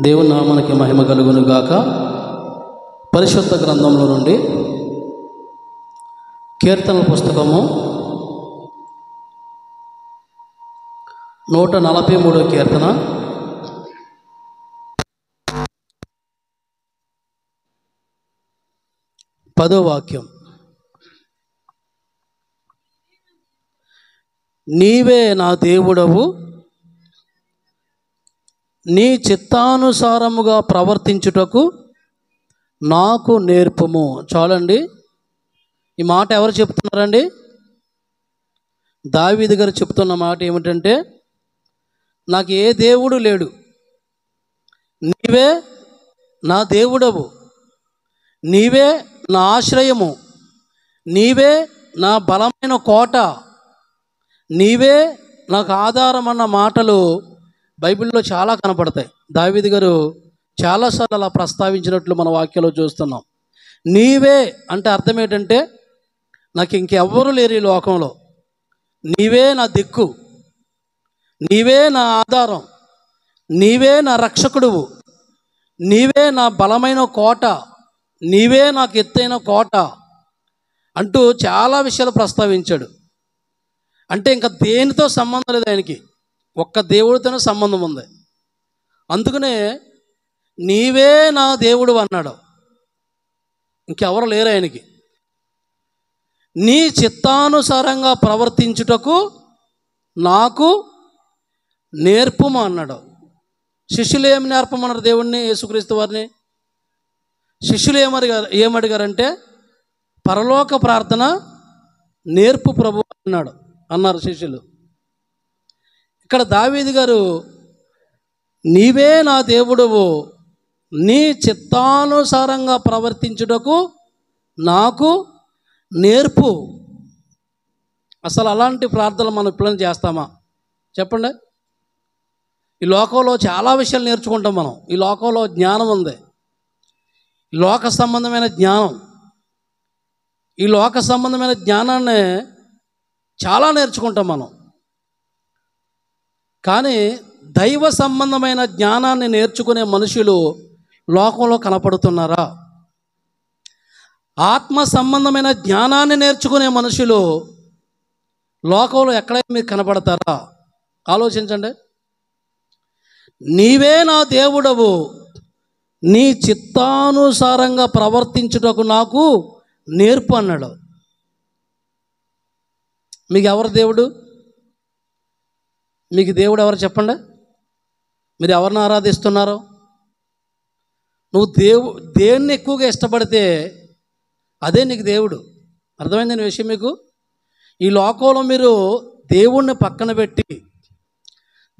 దేవుని నామానికి మహిమ కలుగును గాక. పరిశుద్ధ గ్రంథంలో నుండి కీర్తనల పుస్తకము 143వ కీర్తన 10వ వాక్యం. నీవే నా దేవుడవు, నీ చిత్తానుసారముగా ప్రవర్తించుటకు నాకు నేర్పుము. చాలండి. ఈ మాట ఎవరు చెప్తున్నారండి? దావీదు గారు చెప్తున్న మాట ఏమిటంటే, నాకు ఏ దేవుడు లేడు, నీవే నా దేవుడవు, నీవే నా ఆశ్రయము, నీవే నా బలమైన కోట, నీవే నాకు ఆధారం అన్న మాటలు బైబిల్లో చాలా కనపడతాయి. దావీదు గారు చాలాసార్లు అలా ప్రస్తావించినట్లు మన వాక్యంలో చూస్తున్నాం. నీవే అంటే అర్థం ఏంటంటే, నాకు ఇంకెవ్వరూ లేరు ఈ లోకంలో, నీవే నా దిక్కు, నీవే నా ఆధారం, నీవే నా రక్షకుడువు, నీవే నా బలమైన కోట, నీవే నాకు ఎత్తైన కోట అంటూ చాలా విషయాలు ప్రస్తావించాడు. అంటే ఇంకా దేనితో సంబంధం లేదు ఆయనకి, ఒక్క దేవుడితోనే సంబంధం ఉంది. అందుకనే నీవే నా దేవుడు అన్నాడు. ఇంకెవరు లేరు ఆయనకి. నీ చిత్తానుసారంగా ప్రవర్తించుటకు నాకు నేర్పుము అన్నాడు. శిష్యులు ఏమి నేర్పమన్నారు దేవుణ్ణి, యేసుక్రీస్తు వారిని? శిష్యులు ఏమడిగారంటే, పరలోక ప్రార్థన నేర్పు ప్రభు అన్నారు శిష్యులు. ఇక్కడ దావీదు గారు నీవే నా దేవుడవు, నీ చిత్తానుసారంగా ప్రవర్తించుటకు నాకు నేర్పు. అసలు అలాంటి ప్రార్థనలు మనం ఎప్పుడైనా చేస్తామా చెప్పండి? ఈ లోకంలో చాలా విషయాలు నేర్చుకుంటాం మనం. ఈ లోకంలో జ్ఞానం ఉంది, లోక సంబంధమైన జ్ఞానం. ఈ లోక సంబంధమైన జ్ఞానాన్ని చాలా నేర్చుకుంటాం మనం. కానీ దైవ సంబంధమైన జ్ఞానాన్ని నేర్చుకునే మనుషులు లోకంలో కనపడుతున్నారా? ఆత్మ సంబంధమైన జ్ఞానాన్ని నేర్చుకునే మనుషులు లోకంలో ఎక్కడైనా మీకు కనపడతారా? ఆలోచించండి. నీవే నా దేవుడవు, నీ చిత్తానుసారంగా ప్రవర్తించుటకు నాకు నేర్పు అన్నాడు. మీకు ఎవరు దేవుడు? మీకు దేవుడు ఎవరు చెప్పండి? మీరు ఎవరిని ఆరాధిస్తున్నారు? నువ్వు దేన్ని ఎక్కువగా ఇష్టపడితే అదే నీకు దేవుడు. అర్థమైందని విషయం మీకు? ఈ లోకంలో మీరు దేవుణ్ణి పక్కన పెట్టి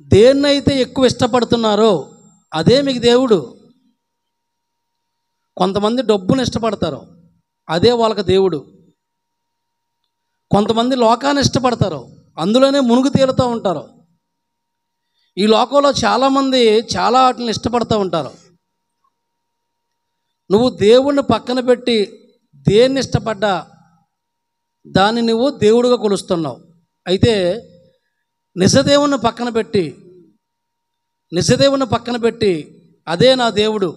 దేన్నైతే ఎక్కువ ఇష్టపడుతున్నారో అదే మీకు దేవుడు. కొంతమంది డబ్బును ఇష్టపడతారు, అదే వాళ్ళకి దేవుడు. కొంతమంది లోకాన్ని ఇష్టపడతారు, అందులోనే మునుగు తేలుతూ ఉంటారు. ఈ లోకంలో చాలామంది చాలా వాటిని ఇష్టపడుతూ ఉంటారు. నువ్వు దేవుణ్ణి పక్కన పెట్టి దేన్ని ఇష్టపడ్డా దాన్ని నువ్వు దేవుడిగా కొలుస్తున్నావు. అయితే నిజదేవుని పక్కన పెట్టి అదే నా దేవుడు,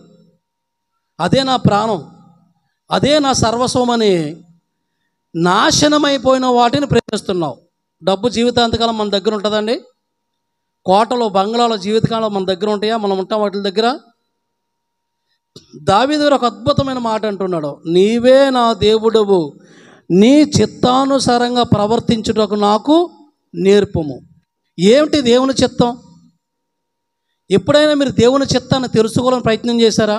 అదే నా ప్రాణం, అదే నా సర్వస్వమని నాశనమైపోయిన వాటిని ప్రేమిస్తున్నావు. డబ్బు జీవితాంతకాలం మన దగ్గర ఉంటుందండి? కోటలో బంగ్లాలో జీవితకాలం మన దగ్గర ఉంటాయా? మనం ఉంటాం వాటి దగ్గర? దావీదు ఒక అద్భుతమైన మాట అంటున్నాడు, నీవే నా దేవుడవు, నీ చిత్తానుసారంగా ప్రవర్తించుటకు నాకు నేర్పుము. ఏమిటి దేవుని చిత్తం? ఎప్పుడైనా మీరు దేవుని చిత్తాన్ని తెలుసుకోవాలని ప్రయత్నం చేశారా?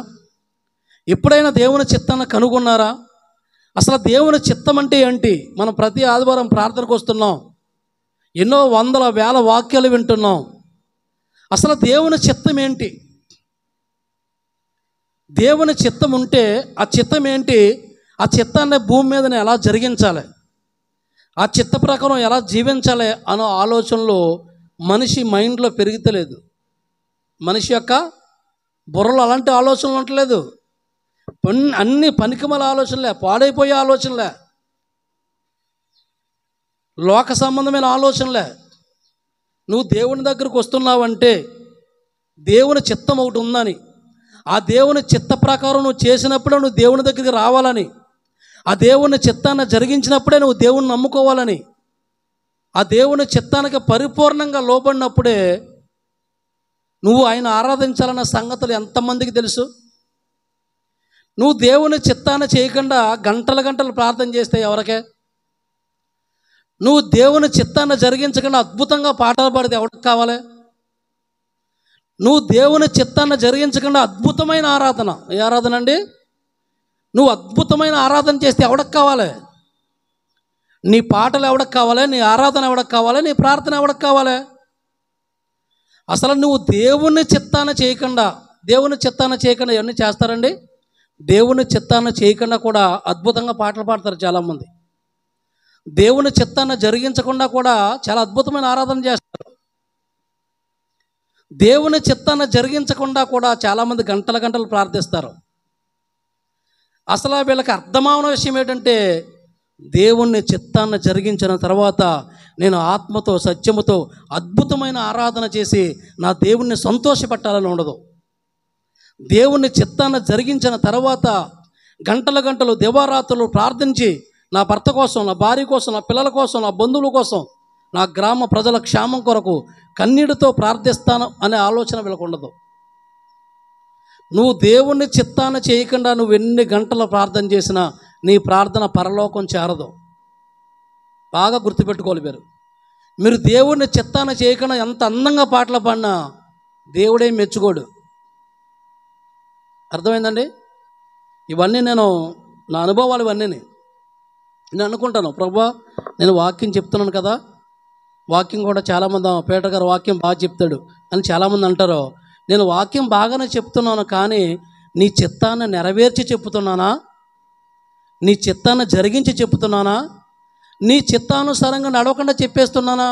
ఎప్పుడైనా దేవుని చిత్తాన్ని కనుగొన్నారా? అసలు దేవుని చిత్తం అంటే ఏంటి? మనం ప్రతి ఆదివారం ప్రార్థనకు వస్తున్నాం, ఎన్నో వందల వేల వాక్యాలు వింటున్నాం. అసలు దేవుని చిత్తం ఏంటి? దేవుని చిత్తం ఉంటే ఆ చిత్తం ఏంటి? ఆ చిత్తాన్ని భూమి మీదనే ఎలా జరిగించాలి, ఆ చిత్త ప్రకారం ఎలా జీవించాలి అనే ఆలోచనలు మనిషి మైండ్లో పెరుగుతలేదు. మనిషి యొక్క బుర్రలో అలాంటి ఆలోచనలు ఉండలేదు. అన్ని పనికిమాల ఆలోచనలే, పాడైపోయే ఆలోచనలే, లోక సంబంధమైన ఆలోచనలే. నువ్వు దేవుని దగ్గరకు వస్తున్నావంటే దేవుని చిత్తం ఒకటి ఉందని, ఆ దేవుని చిత్త ప్రకారం నువ్వు చేసినప్పుడే నువ్వు దేవుని దగ్గరికి రావాలని, ఆ దేవుని చిత్తాన్ని జరిగించినప్పుడే నువ్వు దేవుని నమ్ముకోవాలని, ఆ దేవుని చిత్తానికి పరిపూర్ణంగా లోబడినప్పుడే నువ్వు ఆయన ఆరాధించాలన్న సంగతులు ఎంతమందికి తెలుసు? నువ్వు దేవుని చిత్తాన్ని చేయకుండా గంటలు గంటలు ప్రార్థన చేస్తే ఎవరికే? నువ్వు దేవుని చిత్తాన్ని జరిగించకుండా అద్భుతంగా పాటలు పాడితే ఎవరికి కావాలి? నువ్వు దేవుని చిత్తాన్ని జరిగించకుండా అద్భుతమైన ఆరాధన, ఏ ఆరాధన అండి? నువ్వు అద్భుతమైన ఆరాధన చేస్తే ఎవరికి కావాలి? నీ పాటలు ఎవరికి కావాలి? నీ ఆరాధన ఎవరికి కావాలి? నీ ప్రార్థన ఎవరికి కావాలి? అసలు నువ్వు దేవుని చిత్తాన్ని చేయకుండా ఇవన్నీ చేస్తారండి? దేవుని చిత్తాన్ని చేయకుండా కూడా అద్భుతంగా పాటలు పాడతారు చాలామంది. దేవుని చిత్తాన్ని జరిగించకుండా కూడా చాలా అద్భుతమైన ఆరాధన చేస్తారు. దేవుని చిత్తాన్ని జరిగించకుండా కూడా చాలామంది గంటల గంటలు ప్రార్థిస్తారు. అసలు వీళ్ళకి అర్థమవన విషయం ఏంటంటే, దేవుని చిత్తాన్ని జరిగించిన తర్వాత నేను ఆత్మతో సత్యముతో అద్భుతమైన ఆరాధన చేసి నా దేవుణ్ణి సంతోషపెట్టాలని ఉండదు. దేవుని చిత్తాన్ని జరిగించిన తర్వాత గంటల గంటలు దివారాత్రులు ప్రార్థించి నా భర్త కోసం, నా భార్య కోసం, నా పిల్లల కోసం, నా బంధువుల కోసం, నా గ్రామ ప్రజల క్షేమం కొరకు కన్నీటితో ప్రార్థిస్తాను అనే ఆలోచన వీళ్ళకు ఉండదు. నువ్వు దేవుని చిత్తాన్ని చేయకుండా నువ్వు ఎన్ని గంటలు ప్రార్థన చేసినా నీ ప్రార్థన పరలోకం చేరదు. బాగా గుర్తుపెట్టుకోవాలి. మీరు దేవుని చిత్తాన్ని చేయకుండా ఎంత అందంగా పాటలు పాడినా దేవుడే మెచ్చుకోడు. అర్థమైందండి? ఇవన్నీ నా అనుభవాలు. ఇవన్నీ నేను అనుకుంటాను, ప్రభువా నేను వాక్యం చెప్తున్నాను కదా, వాక్యం కూడా చాలామంది పీటర్ గారు వాక్యం బాగా చెప్తాడు అని చాలామంది అంటారు. నేను వాక్యం బాగానే చెప్తున్నాను, కానీ నీ చిత్తాన్ని నెరవేర్చి చెప్తున్నానా? నీ చిత్తాన్ని జరిగించి చెప్తున్నానా? నీ చిత్తానుసారంగా నడవకుండా చెప్పేస్తున్నానా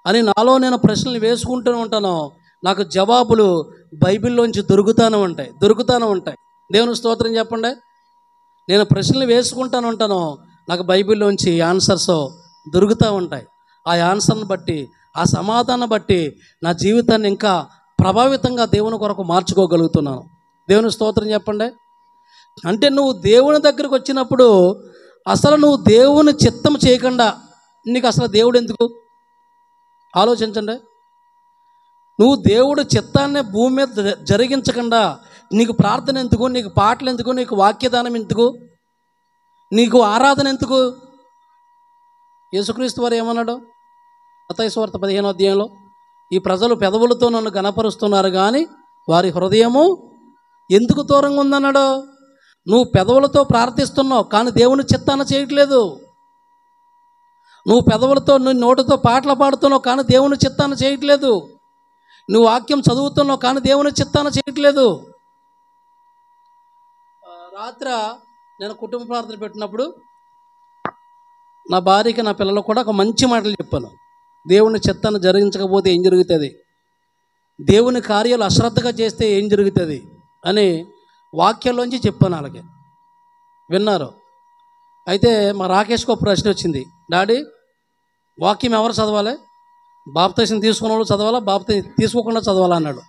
అని నాలో నేను ప్రశ్నలు వేసుకుంటూ ఉంటాను. నాకు జవాబులు బైబిల్లోంచి దొరుకుతూనే ఉంటాయి. దేవుని స్తోత్రం చెప్పండి. నేను ప్రశ్నలు వేసుకుంటాను ఉంటాను, నాకు బైబిల్లోంచి ఆన్సర్స్ దొరుకుతూ ఉంటాయి. ఆ ఆన్సర్ని బట్టి, ఆ సమాధానం బట్టి నా జీవితాన్ని ఇంకా ప్రభావితంగా దేవుని కొరకు మార్చుకోగలుగుతున్నాను. దేవుని స్తోత్రం చెప్పండి. అంటే నువ్వు దేవుని దగ్గరికి వచ్చినప్పుడు అసలు నువ్వు దేవుని చిత్తం చేయకుండా నీకు అసలు దేవుడు ఎందుకు? ఆలోచించండి. నువ్వు దేవుడు చిత్తాన్ని భూమి మీద జరిగించకుండా నీకు ప్రార్థన ఎందుకు? నీకు పాటలు ఎందుకు? నీకు వాక్యదానం ఎందుకు? నీకు ఆరాధన ఎందుకు? యేసుక్రీస్తు వారు ఏమన్నాడు? మత్తయి సువార్త 15వ అధ్యాయంలో, ఈ ప్రజలు పెదవులతో నన్ను గణపరుస్తున్నారు కానీ వారి హృదయము ఎందుకు దూరంగా ఉందన్నాడు. నువ్వు పెదవులతో ప్రార్థిస్తున్నావు కానీ దేవుని చిత్తాన్ని చేయట్లేదు. నువ్వు పెదవులతో నోటితో పాటలు పాడుతున్నావు కానీ దేవుని చిత్తాన్ని చేయట్లేదు. నువ్వు వాక్యం చదువుతున్నావు కానీ దేవుని చిత్తాన్ని చేయట్లేదు. రాత్రి నేను కుటుంబ ప్రార్థన పెట్టినప్పుడు నా భార్యకి, నా పిల్లలకు కూడా ఒక మంచి మాటలు చెప్పాను. దేవుని చిత్తాన్ని జరిగించకపోతే ఏం జరుగుతుంది, దేవుని కార్యాలు అశ్రద్ధగా చేస్తే ఏం జరుగుతుంది అని వాక్యంలోంచి చెప్పాను. వాళ్ళకి విన్నారు. అయితే మా రాకేష్కి ఒక ప్రశ్న వచ్చింది, డాడీ వాక్యం ఎవరు చదవాలి? బాప్తీసం తీసుకున్న వాళ్ళు చదవాలా, బాప్తీసం తీసుకోకుండా చదవాలా అన్నాడు.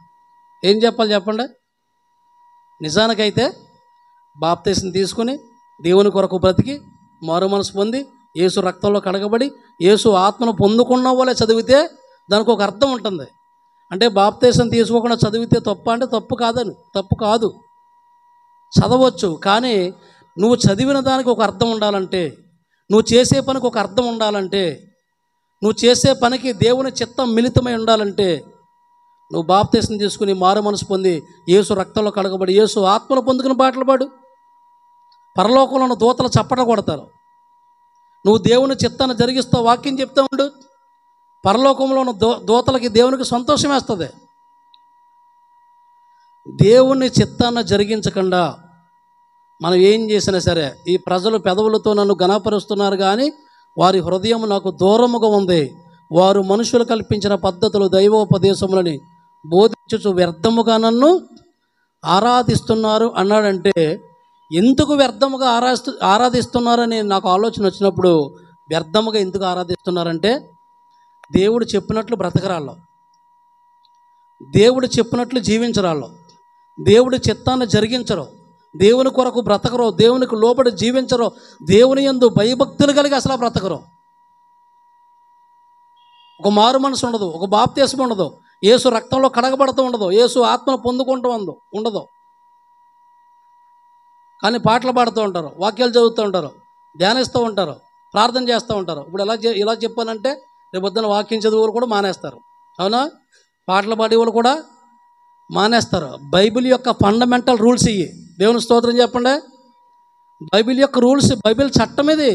ఏం చెప్పాలి చెప్పండి? నిజానికైతే బాప్తీసం తీసుకుని దేవుని కొరకు బ్రతికి మారు మనసు పొంది యేసు రక్తంలో కడగబడి యేసు ఆత్మను పొందుకున్న వాళ్ళే చదివితే దానికి ఒక అర్థం ఉంటుంది. అంటే బాప్తీసం తీసుకోకుండా చదివితే తప్ప అంటే తప్పు కాదు, చదవచ్చు. కానీ నువ్వు చదివిన దానికి ఒక అర్థం ఉండాలంటే, నువ్వు చేసే పనికి ఒక అర్థం ఉండాలంటే, నువ్వు చేసే పనికి దేవుని చిత్తం మిళితమై ఉండాలంటే నువ్వు బాప్తీసం తీసుకుని మారు మనసు పొంది యేసు రక్తంలో కడగబడి యేసు ఆత్మను పొందుకుని పాటలు పాడు. పరలోకంలో ఉన్న దూతలు చప్పట కొడతారు. నువ్వు దేవుని చిత్తాన్ని జరిగిస్తావు, వాక్యం చెప్తూ ఉండు. పరలోకంలో ఉన్న దూతలకి దేవునికి సంతోషం వేస్తుంది. దేవుని చిత్తాన్ని జరిగించకుండా మనం ఏం చేసినా సరే, ఈ ప్రజలు పెదవులతో నన్ను ఘనపరుస్తున్నారు కానీ వారి హృదయం నాకు దూరముగా ఉంది. వారు మనుషులు కల్పించిన పద్ధతులు దైవోపదేశములని బోధించుచు వ్యర్థముగా నన్ను ఆరాధిస్తున్నారు అన్నాడంటే, ఎందుకు వ్యర్థముగా ఆరాధిస్తున్నారని నాకు ఆలోచన వచ్చినప్పుడు, వ్యర్థముగా ఎందుకు ఆరాధిస్తున్నారంటే దేవుడు చెప్పినట్లు బ్రతకరాళ్ళు, దేవుడు చెప్పినట్లు జీవించరాళ్ళు, దేవుడి చిత్తాన్ని జరిగించరు, దేవుని కొరకు బ్రతకరు, దేవునికి లోబడి జీవించరు, దేవుని యందు భయభక్తులు కలిగి అసలు బ్రతకరు. ఒక మారు మనసు ఉండదు, ఒక బాప్తిస్మం ఉండదు, యేసు రక్తంలో కడగబడుతూ ఉండదు, యేసు ఆత్మను పొందుకుంటూ ఉండదు. కానీ పాటలు పాడుతూ ఉంటారు, వాక్యాలు చదువుతూ ఉంటారు, ధ్యానిస్తూ ఉంటారు, ప్రార్థన చేస్తూ ఉంటారు. ఇప్పుడు ఇలా చెప్పానంటే రేపు పొద్దున వాక్యం చదువులు కూడా మానేస్తారు. అవునా? పాటలు పాడేవాళ్ళు కూడా మానేస్తారు. బైబిల్ యొక్క ఫండమెంటల్ రూల్స్ ఇవి. దేవుని స్తోత్రం చెప్పండి. బైబిల్ యొక్క రూల్స్, బైబిల్ చట్టం ఇది.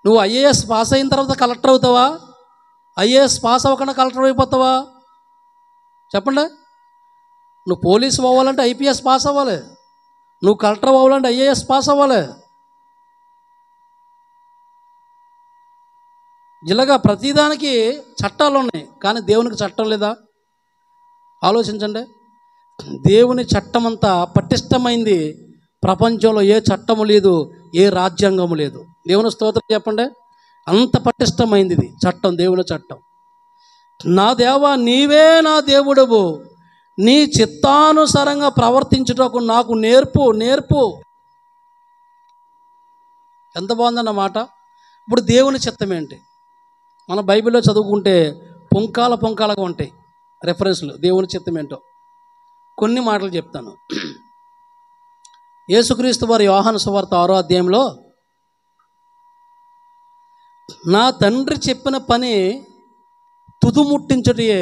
నువ్వు ఐఏఎస్ పాస్ అయిన తర్వాత కలెక్టర్ అవుతావా? ఐఏఎస్ పాస్ అవ్వకుండా కలెక్టర్ అయిపోతావా? చెప్పండి. నువ్వు పోలీసు అవ్వాలంటే ఐపీఎస్ పాస్ అవ్వాలి, నువ్వు కలెక్టర్ అవ్వాలంటే ఐఏఎస్ పాస్ అవ్వాలి. ఇలాగా ప్రతిదానికి చట్టాలు ఉన్నాయి, కానీ దేవునికి చట్టం లేదా? ఆలోచించండి. దేవుని చట్టం అంతా పటిష్టమైంది. ప్రపంచంలో ఏ చట్టము లేదు, ఏ రాజ్యాంగము లేదు. దేవుని స్తోత్రం చెప్పండి. అంత పటిష్టమైంది ఇది చట్టం, దేవుని చట్టం. నా దేవా, నీవే నా దేవుడవు, నీ చిత్తానుసారంగా ప్రవర్తించుటకు నాకు నేర్పు. ఎంత బాగుందన్నమాట. ఇప్పుడు దేవుని చిత్తం ఏంటి? మన బైబిల్లో చదువుకుంటే పొంకాలుగా ఉంటాయి రెఫరెన్స్లు. దేవుని చిత్తం ఏంటో కొన్ని మాటలు చెప్తాను. యేసుక్రీస్తు వారి యోహాను సువార్త 6వ అధ్యాయంలో, నా తండ్రి చెప్పిన పని తుదుముట్టించుటయే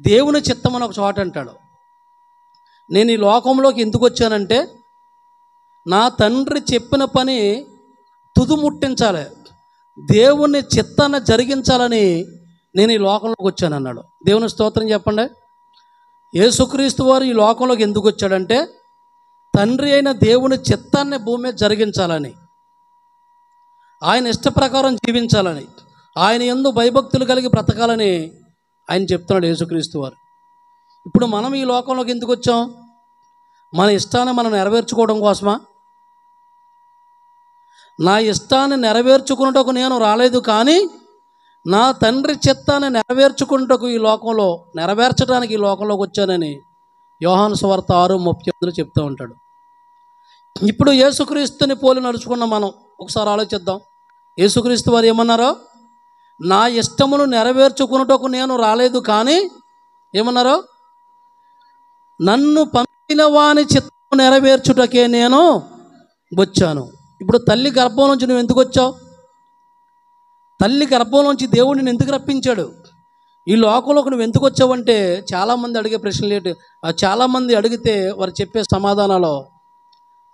దేవుని చిత్తం అని ఒక చోట అంటాడు. నేను ఈ లోకంలోకి ఎందుకు వచ్చానంటే నా తండ్రి చెప్పిన పని తుదుముట్టించాలి, దేవుని చిత్తాన్ని జరిగించాలని నేను ఈ లోకంలోకి వచ్చానన్నాడు. దేవుని స్తోత్రం చెప్పండి. యేసుక్రీస్తు వారు ఈ లోకంలోకి ఎందుకు వచ్చాడంటే తండ్రి అయిన దేవుని చిత్తాన్ని భూమి మీద జరిగించాలని, ఆయన ఇష్ట ప్రకారం జీవించాలని, ఆయన యందు భయభక్తులు కలిగి బ్రతకాలని ఆయన చెప్తున్నాడు యేసుక్రీస్తు వారు. ఇప్పుడు మనం ఈ లోకంలోకి ఎందుకు వచ్చాం? మన ఇష్టాన్ని మనం నెరవేర్చుకోవడం కోసమా? నా ఇష్టాన్ని నెరవేర్చుకున్నటకు నేను రాలేదు, కానీ నా తండ్రి చిత్తాన్ని నెరవేర్చుకున్నటకు నెరవేర్చడానికి ఈ లోకంలోకి వచ్చానని యోహాను సువార్త 6:38 చెప్తూ ఉంటాడు. ఇప్పుడు యేసుక్రీస్తుని పోలి నడుచుకున్న మనం ఒకసారి ఆలోచిద్దాం. యేసుక్రీస్తు వారు ఏమన్నారో, నా ఇష్టమును నెరవేర్చుకున్నటకు నేను రాలేదు, కానీ ఏమన్నారో, నన్ను పంపిన వాని చిత్తము నెరవేర్చుటకే నేను వచ్చాను. ఇప్పుడు తల్లి గర్భం నుంచి నువ్వు ఎందుకు వచ్చావు? తల్లి గర్భం నుంచి దేవుడు నిన్ను ఎందుకు రప్పించాడు? ఈ లోకంలోకి నువ్వు ఎందుకు వచ్చావంటే చాలామంది అడిగే ప్రశ్నలు ఏంటి? చాలామంది అడిగితే వారు చెప్పే సమాధానాలు,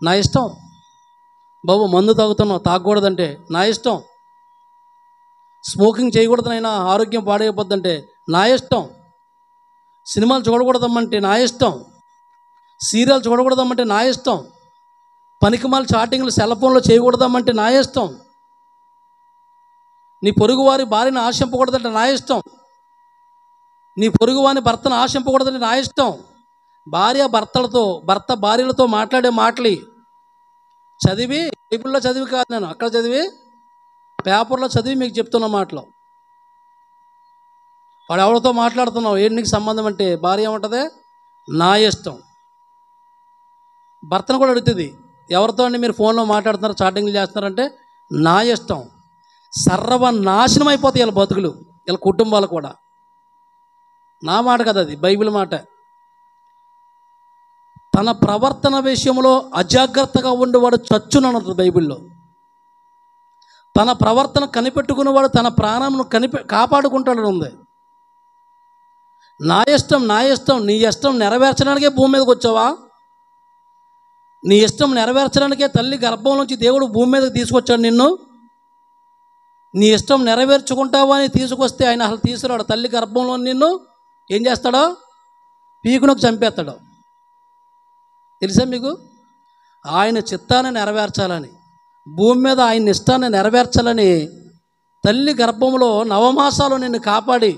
నా ఇష్టం బాబు, మందు తాగుతున్నావు, తాగకూడదంటే నా ఇష్టం, స్మోకింగ్ చేయకూడదనైనా ఆరోగ్యం పాడైపోద్దంటే నా ఇష్టం, సినిమాలు చూడకూడదమ్మంటే నా ఇష్టం, సీరియల్ చూడకూడదమ్మంటే నా ఇష్టం, పనికిమాల చాటింగ్లు సెల్ ఫోన్లో చేయకూడదమ్మంటే నా ఇష్టం, నీ పొరుగువారి భార్యను ఆశింపకూడదంటే నా ఇష్టం, నీ పొరుగువాని భర్తను ఆశింపకూడదంటే నా ఇష్టం. భర్త భార్యలతో మాట్లాడే మాటలు చదివి, బైబిల్లో చదివి కాదు, నేను అక్కడ చదివి పేపర్లో చదివి మీకు చెప్తున్న మాటలు. వాడు ఎవరితో మాట్లాడుతున్నావు, ఏంటి నీకు సంబంధం అంటే భార్య ఏమంటుంది, నా ఇష్టం. భర్తను కూడా అడుగుతుంది, ఎవరితో అండి మీరు ఫోన్లో మాట్లాడుతున్నారు, చాటింగ్లు చేస్తున్నారంటే నా ఇష్టం. సర్వనాశనం అయిపోతాయి వీళ్ళ బతుకులు, వీళ్ళ కుటుంబాలు కూడా. నా మాట కదా, అది బైబిల్ మాట. తన ప్రవర్తన విషయంలో అజాగ్రత్తగా ఉండేవాడు చచ్చునన్నది బైబిల్లో. తన ప్రవర్తన కనిపెట్టుకునేవాడు తన ప్రాణంను కాపాడుకుంటాడని ఉంది. నా ఇష్టం, నీ ఇష్టం నెరవేర్చడానికే భూమి మీదకి వచ్చావా? నీ ఇష్టం నెరవేర్చడానికే తల్లి గర్భం నుంచి దేవుడు భూమి మీదకి తీసుకొచ్చాడు నిన్ను. నీ ఇష్టం నెరవేర్చుకుంటావా అని తీసుకొస్తే ఆయన అసలు తీసుకురాడు. తల్లి గర్భంలో నిన్ను ఏం చేస్తాడో, పీకునకు చంపేస్తాడు. తెలుసా మీకు? ఆయన చిత్తాన్ని నెరవేర్చాలని, భూమి మీద ఆయన ఇష్టాన్ని నెరవేర్చాలని తల్లి గర్భంలో నవమాసాలు నిన్ను కాపాడి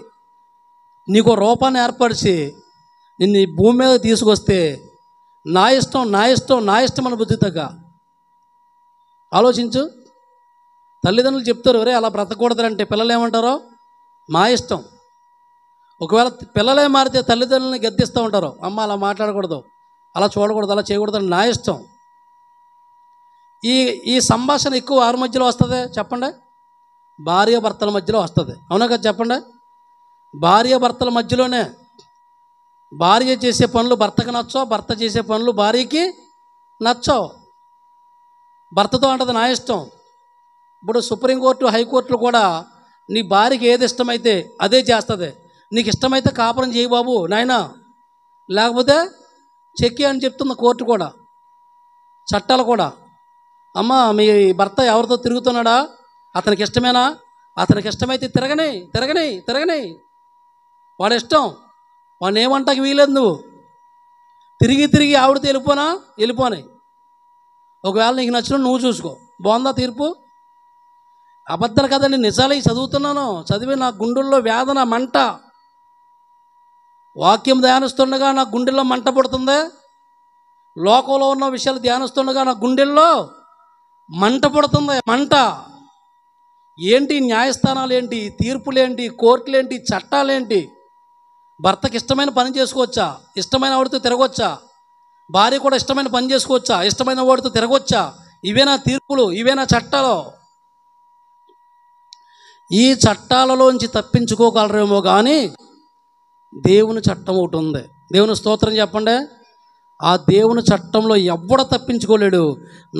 నీకు రూపాన్ని ఏర్పరిచి నిన్ను ఈ భూమి మీద తీసుకొస్తే నా ఇష్టం అని బుద్ధి తగ్గ ఆలోచించు. తల్లిదండ్రులు చెప్తారు, ఒరే అలా బ్రతకూడదంటే పిల్లలు ఏమంటారో, మా ఇష్టం. ఒకవేళ పిల్లలే మారితే తల్లిదండ్రులని గద్దిస్తూ ఉంటారు, అమ్మ అలా మాట్లాడకూడదు, అలా చూడకూడదు, అలా చేయకూడదు అని నా ఇష్టం. ఈ ఈ సంభాషణ ఎక్కువ వారి మధ్యలో వస్తుంది చెప్పండి? భార్య భర్తల మధ్యలో వస్తుంది. అవునా కదా చెప్పండి? భార్య భర్తల మధ్యలోనే. భార్య చేసే పనులు భర్తకు నచ్చో, భర్త చేసే పనులు భార్యకి నచ్చో. భర్తతో అంటది నా ఇష్టం. ఇప్పుడు సుప్రీంకోర్టు, హైకోర్టులు కూడా నీ భార్యకి ఏది ఇష్టమైతే అదే చేస్తుంది. నీకు ఇష్టమైతే కాపురం చేయి బాబు నాయనా, లేకపోతే చెక్కి అని చెప్తుంది కోర్టు కూడా, చట్టాలు కూడా. అమ్మ మీ భర్త ఎవరితో తిరుగుతున్నాడా, అతనికి ఇష్టమేనా? అతనికి ఇష్టమైతే తిరగని తిరగని తిరగని వాడి ఇష్టం, వాడిని ఏమంటాకి వీలేదు. నువ్వు తిరిగి తిరిగి ఆవిడతో వెళ్ళిపోని. ఒకవేళ నీకు నచ్చిన నువ్వు చూసుకో. బాగుందా తీర్పు? అబద్ధాలు కదండి, నిజాలు చదువుతున్నాను. చదివి నా గుండెల్లో వేదన, మంట. వాక్యం ధ్యానిస్తుండగా నా గుండెల్లో మంట పుడుతుంది. లోకంలో ఉన్న విషయాలు ధ్యానిస్తుండగా నా గుండెల్లో మంట పుడుతుంది. మంట ఏంటి? న్యాయస్థానాలు ఏంటి? తీర్పులేంటి? కోర్టులేంటి? చట్టాలేంటి? భర్తకి ఇష్టమైన పని చేసుకోవచ్చా? ఇష్టమైన వాడితో తిరగవచ్చా? భార్య కూడా ఇష్టమైన పని చేసుకోవచ్చా? ఇష్టమైన వాడితో తిరగవచ్చా? ఇవేనా తీర్పులు? ఇవేనా చట్టాలు? ఈ చట్టాలలోంచి తప్పించుకోగలరేమో కానీ దేవుని చట్టం ఒకటి ఉంది. దేవుని స్తోత్రం చెప్పండి. ఆ దేవుని చట్టంలో ఎవ్వడ తప్పించుకోలేడు.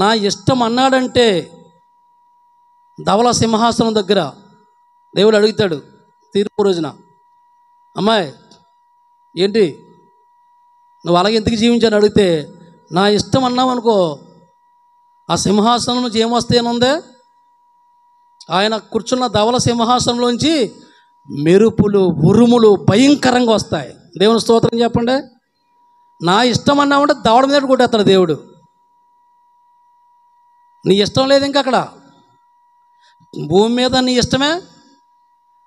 నా ఇష్టం అన్నాడంటే ధవల సింహాసనం దగ్గర దేవుడు అడుగుతాడు తీర్పు రోజున, అమ్మాయి ఏంటి నువ్వు అలాగే ఎందుకు జీవించని అడిగితే, నా ఇష్టం అన్నావు అనుకో, ఆ సింహాసనం నుంచి ఏమొస్తాయనుందే, ఆయన కూర్చున్న ధవల సింహాసనంలోంచి మెరుపులు, ఉరుములు భయంకరంగా వస్తాయి. దేవుని స్తోత్రం చెప్పండి. నా ఇష్టం అన్నామంటే దవడ మీద కొట్టేస్తాడు దేవుడు. నీ ఇష్టం లేదు ఇంకా అక్కడ భూమి మీద, నీ ఇష్టమే.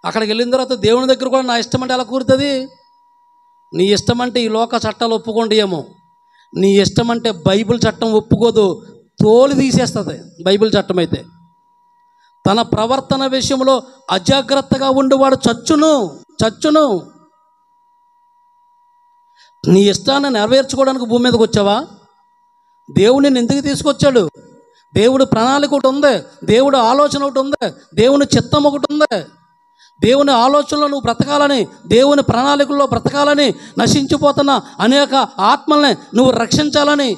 అక్కడికి వెళ్ళిన తర్వాత దేవుని దగ్గర కూడా నా ఇష్టం అంటే ఎలా కూరుతుంది? నీ ఇష్టం అంటే ఈ లోక చట్టాలు ఒప్పుకోండి ఏమో, నీ ఇష్టం అంటే బైబిల్ చట్టం ఒప్పుకోదు, తోలు తీసేస్తుంది. బైబిల్ చట్టం అయితే తన ప్రవర్తన విషయంలో అజాగ్రత్తగా ఉండేవాడు చచ్చును. నీ ఇష్టాన్ని నెరవేర్చుకోవడానికి భూమి మీదకి వచ్చావా? దేవుడు నిన్ను ఎందుకు తీసుకొచ్చాడు? దేవుడు ప్రణాళిక ఒకటి ఉంది, దేవుడు ఆలోచన ఒకటి ఉంది, దేవుని చిత్తం ఒకటి ఉంది. దేవుని ఆలోచనలో నువ్వు బ్రతకాలని, దేవుని ప్రణాళికల్లో బ్రతకాలని, నశించిపోతున్న అనేక ఆత్మల్ని నువ్వు రక్షించాలని,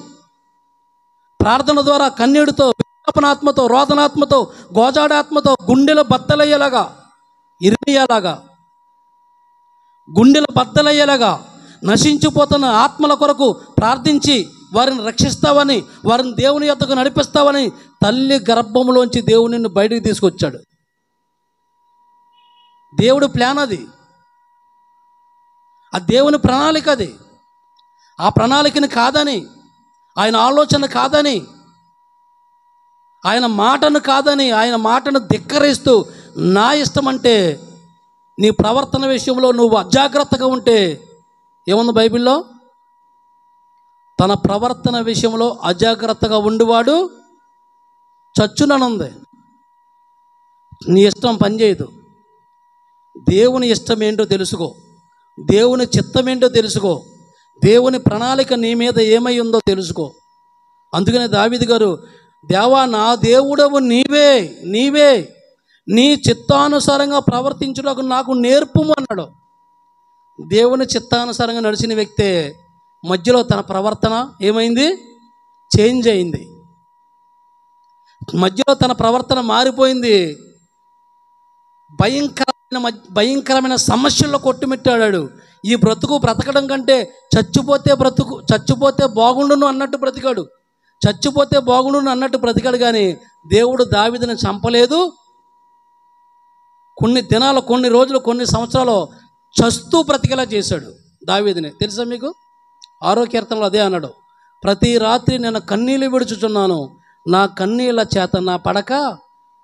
ప్రార్థన ద్వారా కన్నీటితో, విజ్ఞాపనాత్మతో, రోదనాత్మతో, గోజాడాత్మతో గుండెలు బద్దలయ్యేలాగా, ఇరిమియాలాగా గుండెలు బద్దలయ్యేలాగా నశించిపోతున్న ఆత్మల కొరకు ప్రార్థించి వారిని రక్షిస్తావని, వారిని దేవుని యొద్దకు నడిపిస్తావని తల్లి గర్భంలోంచి దేవుని నిన్ను బయటికి తీసుకొచ్చాడు. దేవుడు ప్లాన్ అది, ఆ దేవుని ప్రణాళిక అది. ఆ ప్రణాళికని కాదని, ఆయన ఆలోచన కాదని, ఆయన మాటను కాదని, ఆయన మాటను ధిక్కరిస్తూ నా ఇష్టం అంటే, నీ ప్రవర్తన విషయంలో నువ్వు అజాగ్రత్తగా ఉంటే ఏముంది బైబిల్లో? తన ప్రవర్తన విషయంలో అజాగ్రత్తగా ఉండివాడు చచ్చుననుంది. నీ ఇష్టం పనిచేయదు. దేవుని ఇష్టం ఏంటో తెలుసుకో, దేవుని చిత్తం ఏంటో తెలుసుకో, దేవుని ప్రణాళిక నీ మీద ఏమై ఉందో తెలుసుకో. అందుకనే దావీదు గారు, దేవా నా దేవుడవు నీవే, నీ చిత్తానుసారంగా ప్రవర్తించుటకు నాకు నేర్పుము అన్నాడు. దేవుని చిత్తానుసారంగా నడిచిన వ్యక్తే మధ్యలో తన ప్రవర్తన ఏమైంది? చేంజ్ అయింది. మధ్యలో తన ప్రవర్తన మారిపోయింది. భయంకరమైన సమస్యల్లో కొట్టుమిట్టాడాడు. ఈ బ్రతకడం కంటే చచ్చిపోతే బాగుండును అన్నట్టు బ్రతికాడు. చచ్చిపోతే బాగుండును అన్నట్టు బ్రతికాడు. కానీ దేవుడు దావీదుని చంపలేదు. కొన్ని దినాలు, కొన్ని రోజులు, కొన్ని సంవత్సరాలు చస్తూ బ్రతికేలా చేశాడు దావీదుని. తెలుసా మీకు? 6వ కీర్తనలో అదే అన్నాడు, ప్రతి రాత్రి నేను కన్నీళ్ళు విడుచుచున్నాను, నా కన్నీళ్ళ చేత నా పడక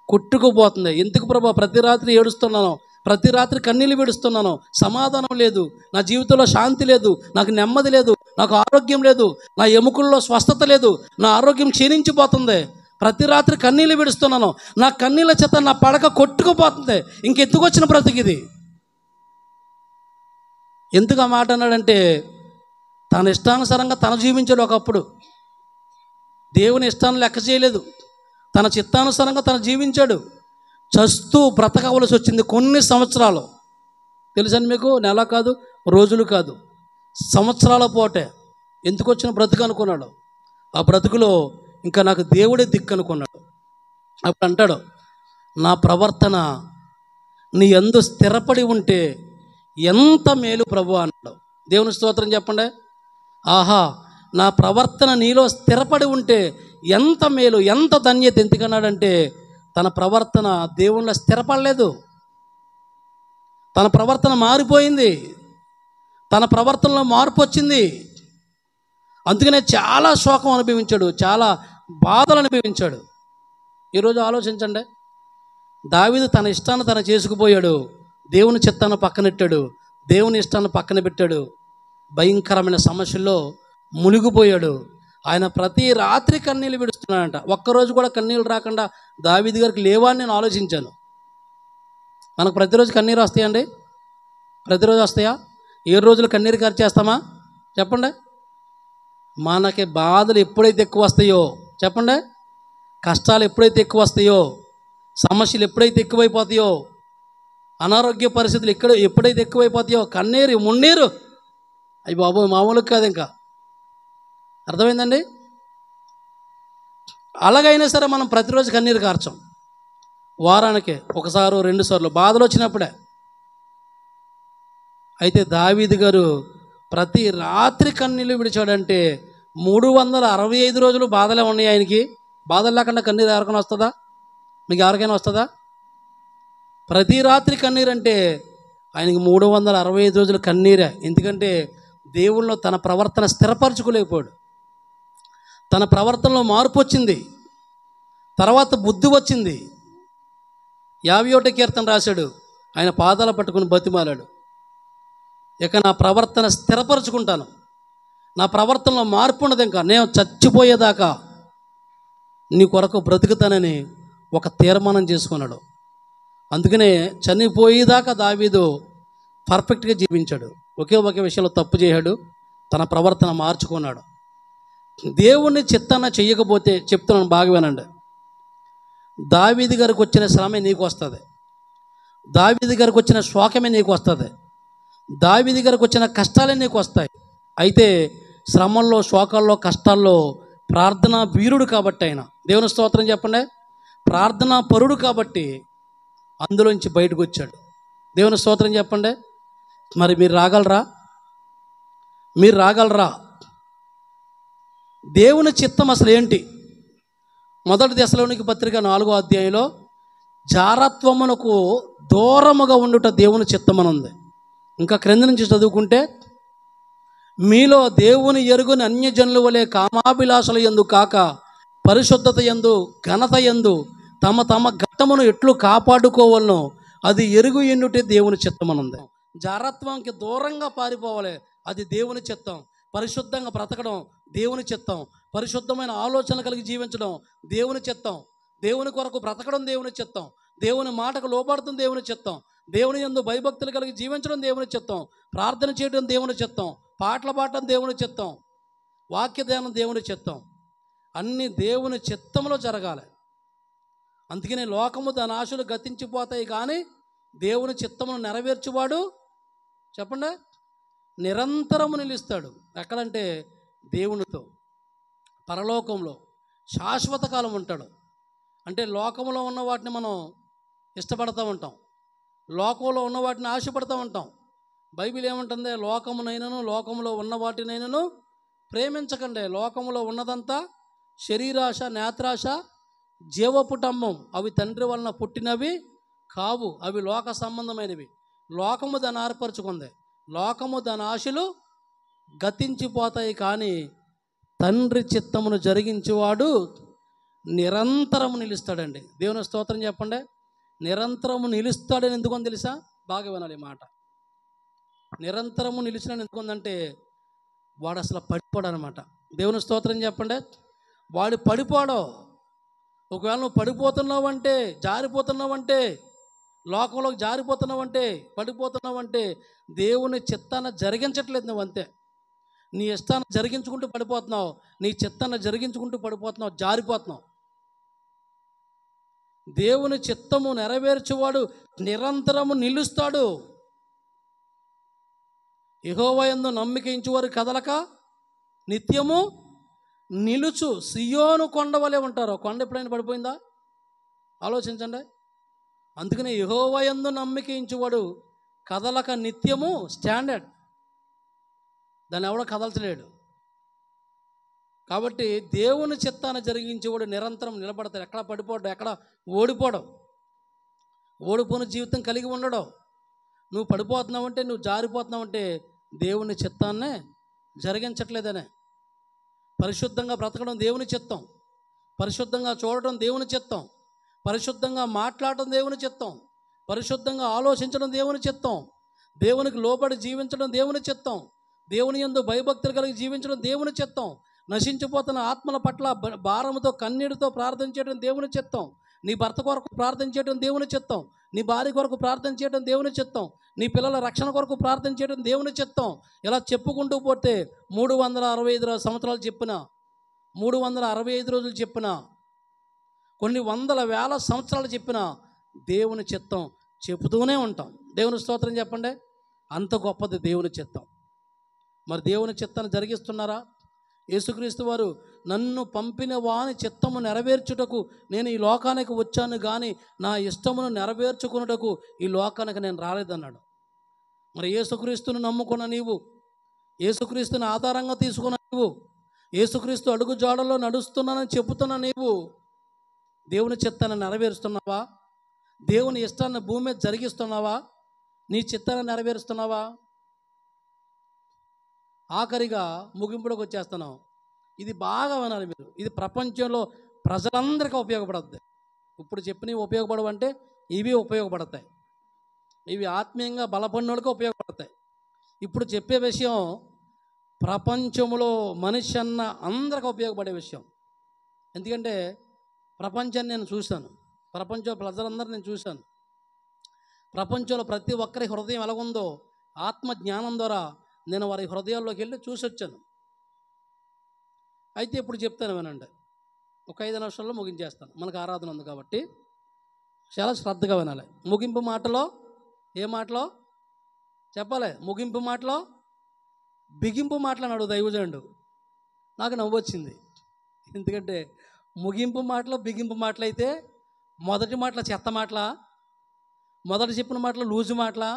కొట్టుకుపోతుంది. ఎందుకు ప్రభా ప్రతి రాత్రి ఏడుస్తున్నాను, ప్రతి రాత్రి కన్నీళ్ళు విడుస్తున్నాను, సమాధానం లేదు, నా జీవితంలో శాంతి లేదు, నాకు నెమ్మది లేదు, నాకు ఆరోగ్యం లేదు, నా ఎముకల్లో స్వస్థత లేదు, నా ఆరోగ్యం క్షీణించిపోతుంది, ప్రతి రాత్రి కన్నీళ్ళు విడుస్తున్నాను, నా కన్నీళ్ళ చేత నా పడక కొట్టుకుపోతుంది. ఇంకెత్తుకొచ్చిన బ్రతికిది. ఎందుకు ఆ మాట అన్నాడంటే తన ఇష్టానుసారంగా తను జీవించాడు. ఒకప్పుడు దేవుని ఇష్టాన్ని లెక్క చేయలేదు, తన చిత్తానుసారంగా తను జీవించాడు. చస్తూ బ్రతకవలసి వచ్చింది కొన్ని సంవత్సరాలు. తెలుసండి మీకు, నెల కాదు, రోజులు కాదు, సంవత్సరాల పోటే. ఎందుకు వచ్చిన బ్రతుకు అనుకున్నాడు. ఆ బ్రతుకులో ఇంకా నాకు దేవుడే దిక్కు అనుకున్నాడు. అప్పుడు అంటాడు, నా ప్రవర్తన నీ యందు స్థిరపడి ఉంటే ఎంత మేలు ప్రభు అన్నాడు. దేవుని స్తోత్రం చెప్పండి. ఆహా, నా ప్రవర్తన నీలో స్థిరపడి ఉంటే ఎంత మేలు, ఎంత ధన్యత. ఎందుకన్నాడంటే తన ప్రవర్తన దేవుళ్ళ స్థిరపడలేదు, తన ప్రవర్తన మారిపోయింది, తన ప్రవర్తనలో మార్పు వచ్చింది. అందుకనే చాలా శోకం అనుభవించాడు, చాలా బాధలు అనుభవించాడు. ఈరోజు ఆలోచించండి, దావీదు తన ఇష్టాన్ని తను చేసుకుపోయాడు, దేవుని చిత్తాన్ని పక్కనెట్టాడు, దేవుని ఇష్టాన్ని పక్కన పెట్టాడు, భయంకరమైన సమస్యల్లో మునిగిపోయాడు. ఆయన ప్రతి రాత్రి కన్నీళ్ళు విడుస్తున్నాడంట. ఒక్కరోజు కూడా కన్నీళ్ళు రాకుండా దావీదు గారికి లేవా అని నేను ఆలోచించాను. మనకు ప్రతిరోజు కన్నీరు వస్తాయండి? ప్రతిరోజు వస్తాయా? 7 రోజులు కన్నీరు ఖర్చేస్తామా? చెప్పండి. మనకి బాధలు ఎప్పుడైతే ఎక్కువ వస్తాయో, చెప్పండి, కష్టాలు ఎప్పుడైతే ఎక్కువ వస్తాయో, సమస్యలు ఎప్పుడైతే ఎక్కువైపోతాయో, అనారోగ్య పరిస్థితులు ఎప్పుడైతే ఎక్కువైపోతాయో, కన్నీరు మున్నీరు అయ్యి బాబు మామూలు కాదు. ఇంకా అర్థమైందండి? అలాగైనా సరే మనం ప్రతిరోజు కన్నీరు కార్చం. వారానికి ఒకసారి 2 సార్లు బాధలు వచ్చినప్పుడే. అయితే దావీదు గారు ప్రతి రాత్రి కన్నీళ్ళు విడిచాడంటే 365 రోజులు బాధలే ఉన్నాయి ఆయనకి. బాధలు లేకుండా కన్నీరు ఎవరికైనా వస్తుందా? మీకు ఎవరికైనా వస్తుందా? ప్రతి రాత్రి కన్నీరు అంటే ఆయనకి 365 రోజులు కన్నీరే. ఎందుకంటే దేవుళ్ళలో తన ప్రవర్తన స్థిరపరచుకోలేకపోయాడు. తన ప్రవర్తనలో మార్పు వచ్చింది, తర్వాత బుద్ధి వచ్చింది. 51వ కీర్తన రాశాడు, ఆయన పాదాలు పట్టుకుని బతిమాలాడు, ఇక నా ప్రవర్తన స్థిరపరచుకుంటాను, నా ప్రవర్తనలో మార్పు ఉన్నది, ఇంకా నేను చచ్చిపోయేదాకా నీ కొరకు బ్రతుకుతానని ఒక తీర్మానం చేసుకున్నాడు. అందుకనే చనిపోయేదాకా దావీదు పర్ఫెక్ట్గా జీవించాడు. ఒకే విషయంలో తప్పు చేశాడు, తన ప్రవర్తన మార్చుకున్నాడు. దేవుని చిత్తాన చెయ్యకపోతే, చెప్తున్నాను బాగా వినండి, దావీదు గారికి వచ్చిన శ్రమే నీకు వస్తుంది, దావీదు గారికి వచ్చిన శోకమే నీకు వస్తుంది, దావీదు గారికి వచ్చిన కష్టాలే నీకు వస్తాయి. అయితే శ్రమల్లో, శోకాల్లో, కష్టాల్లో ప్రార్థనా వీరుడు కాబట్టి, ఆయన దేవుని స్తోత్రం చెప్పండి, ప్రార్థనా పరుడు కాబట్టి అందులోంచి బయటకు వచ్చాడు. దేవుని స్తోత్రం చెప్పండి. మరి మీరు రాగలరా? మీరు రాగలరా? దేవుని చిత్తం అసలు ఏంటి? 1 దశలోనికి పత్రిక 4వ అధ్యాయంలో జారత్వమునకు దూరముగా ఉండుట దేవుని చిత్తమని ఉంది. ఇంకా క్రింద నుంచి చదువుకుంటే, మీలో దేవుని ఎరుగుని అన్యజనుల వలె కామాభిలాషల యందు కాక పరిశుద్ధత యందు ఘనత యందు తమ తమ ఘట్టమును ఎట్లు కాపాడుకోవాలనో అది ఎరుగు ఎన్నుటే దేవుని చిత్తమని ఉంది. జారత్వంకి దూరంగా పారిపోవాలి, అది దేవుని చిత్తం. పరిశుద్ధంగా బ్రతకడం దేవుని చిత్తం. పరిశుద్ధమైన ఆలోచన కలిగి జీవించడం దేవుని చిత్తం. దేవుని కొరకు బ్రతకడం దేవుని చిత్తం. దేవుని మాటకు లోపడటం దేవుని చిత్తం. దేవుని యందు భయభక్తులు కలిగి జీవించడం దేవుని చిత్తం. ప్రార్థన చేయడం దేవుని చిత్తం. పాటలు పాడటం దేవుని చిత్తం. వాక్య ధ్యానం దేవుని చిత్తం. అన్నీ దేవుని చిత్తంలో జరగాలి. అందుకనే లోకము దాని ఆశలు గతించిపోతాయి, కానీ దేవుని చిత్తమును నెరవేర్చువాడు, చెప్పండి, నిరంతరము నిలుస్తాడు. ఎక్కడంటే దేవునితో, పరలోకంలో శాశ్వత కాలం ఉంటాడు. అంటే లోకంలో ఉన్న వాటిని మనం ఇష్టపడతా ఉంటాం, లోకంలో ఉన్న వాటిని ఆశపడతా ఉంటాం. బైబిల్ ఏమంటుంది? లోకమునైనను లోకములో ఉన్న వాటినైనను ప్రేమించకండి. లోకములో ఉన్నదంతా శరీరాశ, నేత్రాశ, జీవపుటమ్మం. అవి తండ్రి వలన పుట్టినవి కావు, అవి లోక సంబంధమైనవి. లోకము దాన్ని ఏర్పరచుకుంది, లోకము దాని ఆశలు గతించిపోతాయి, కానీ తండ్రి చిత్తమును జరిగించేవాడు నిరంతరము నిలుస్తాడండి. దేవుని స్తోత్రం చెప్పండి. నిరంతరము నిలుస్తాడని ఎందుకని తెలుసా? బాగా వినాలి ఈ మాట. నిరంతరము నిలిచిన ఎందుకుందంటే వాడు అసలు పడిపోడు అనమాట. దేవుని స్తోత్రం చెప్పండి. వాడు పడిపోడు. ఒకవేళ నువ్వు పడిపోతున్నావంటే, జారిపోతున్నావంటే లోకంలోకి జారిపోతున్నావంటే, పడిపోతున్నావంటే దేవుని చిత్తాన్ని జరిగించట్లేదు నువ్వు అంతే. నీ ఇష్టాన్ని జరిగించుకుంటూ పడిపోతున్నావు, నీ చిత్తాన్ని జరిగించుకుంటూ పడిపోతున్నావు, జారిపోతున్నావు. దేవుని చిత్తము నెరవేర్చువాడు నిరంతరము నిలుస్తాడు. యెహోవా యందు నమ్మిక ఉంచువారు కదలక నిత్యము నిలుచు సియోను కొండ వలె ఉంటారు. కొండ ఎప్పుడైనా పడిపోయిందా? ఆలోచించండి. అందుకనే యెహోవా యందు నమ్మిక ఉంచువాడు కదలక నిత్యము స్టాండర్డ్, దాన్ని ఎవడో కదల్చలేడు. కాబట్టి దేవుని చిత్తాన్ని జరిగించేవాడు నిరంతరం నిలబడతాడు. ఎక్కడ పడిపోవడం, ఎక్కడ ఓడిపోవడం, ఓడిపోయిన జీవితం కలిగి ఉండడం. నువ్వు పడిపోతున్నావంటే, నువ్వు జారిపోతున్నావంటే దేవుని చిత్తాన్నే జరిగించట్లేదనే. పరిశుద్ధంగా బ్రతకడం దేవుని చిత్తం, పరిశుద్ధంగా చూడటం దేవుని చిత్తం, పరిశుద్ధంగా మాట్లాడటం దేవుని చిత్తం, పరిశుద్ధంగా ఆలోచించడం దేవుని చిత్తం, దేవునికి లోబడి జీవించడం దేవుని చిత్తం, దేవుని యందు భయభక్తులు కలిగి జీవించడం దేవుని చిత్తం, నశించిపోతున్న ఆత్మల పట్ల భారముతో కన్నీటితో ప్రార్థన చేయడం దేవుని చిత్తం, నీ భర్త కొరకు ప్రార్థన చేయడం దేవుని చిత్తం, నీ భార్య కొరకు ప్రార్థన చేయడం దేవుని చిత్తం, నీ పిల్లల రక్షణ కొరకు ప్రార్థన చేయడం దేవుని చిత్తం. ఇలా చెప్పుకుంటూ పోతే 365 సంవత్సరాలు చెప్పిన, 365 రోజులు చెప్పిన, కొన్ని వందల వేల సంవత్సరాలు చెప్పిన దేవుని చిత్తం చెబుతూనే ఉంటాం. దేవుని స్తోత్రం చెప్పండి. అంత గొప్పది దేవుని చిత్తం. మరి దేవుని చిత్తాన్ని జరిగిస్తున్నారా? యేసుక్రీస్తు వారు నన్ను పంపిన వాని చిత్తము నెరవేర్చుటకు నేను ఈ లోకానికి వచ్చాను కానీ నా ఇష్టమును నెరవేర్చుకున్నటకు ఈ లోకానికి నేను రాలేదన్నాడు. మరి యేసుక్రీస్తుని నమ్ముకున్న నీవు, యేసుక్రీస్తుని ఆధారంగా తీసుకున్న నీవు, యేసుక్రీస్తు అడుగు జాడలో నడుస్తున్నానని చెబుతున్న నీవు దేవుని చిత్తాన్ని నెరవేరుస్తున్నావా? దేవుని ఇష్టాన్ని భూమి మీద జరిగిస్తున్నావా? నీ చిత్తాన్ని నెరవేరుస్తున్నావా? ఆఖరిగా ముగింపులోకి వచ్చేస్తున్నాం. ఇది బాగా వినాలి మీరు. ఇది ప్రపంచంలో ప్రజలందరికీ ఉపయోగపడుతుంది. ఇప్పుడు చెప్పినవి ఉపయోగపడవంటే ఇవి ఉపయోగపడతాయి. ఇవి ఆత్మీయంగా బలపడినోళ్ళకి ఉపయోగపడతాయి. ఇప్పుడు చెప్పే విషయం ప్రపంచంలో మనిషి అన్న అందరికీ ఉపయోగపడే విషయం. ఎందుకంటే ప్రపంచాన్ని నేను చూశాను, ప్రపంచంలో ప్రజలందరూ నేను చూశాను. ప్రపంచంలో ప్రతి ఒక్కరి హృదయం ఎలాగుందో ఆత్మ జ్ఞానం ద్వారా నేను వారి హృదయాల్లోకి వెళ్ళి చూసి వచ్చాను. అయితే ఇప్పుడు చెప్తాను వినండి. ఒక 5 నిమిషాల్లో ముగించేస్తాను, మనకు ఆరాధన ఉంది కాబట్టి చాలా శ్రద్ధగా వినాలి. ముగింపు మాటలో ఏ మాటలో చెప్పాలి? ముగింపు మాటలో బిగింపు మాటలన్నాడు దైవజనుడు. నాకు నవ్వు వచ్చింది. ఎందుకంటే ముగింపు మాటలో బిగింపు మాటలైతే మొదటి మాటల చెత్త మాటలా, మొదటి చెప్పిన మాటలు లూజు మాటలా?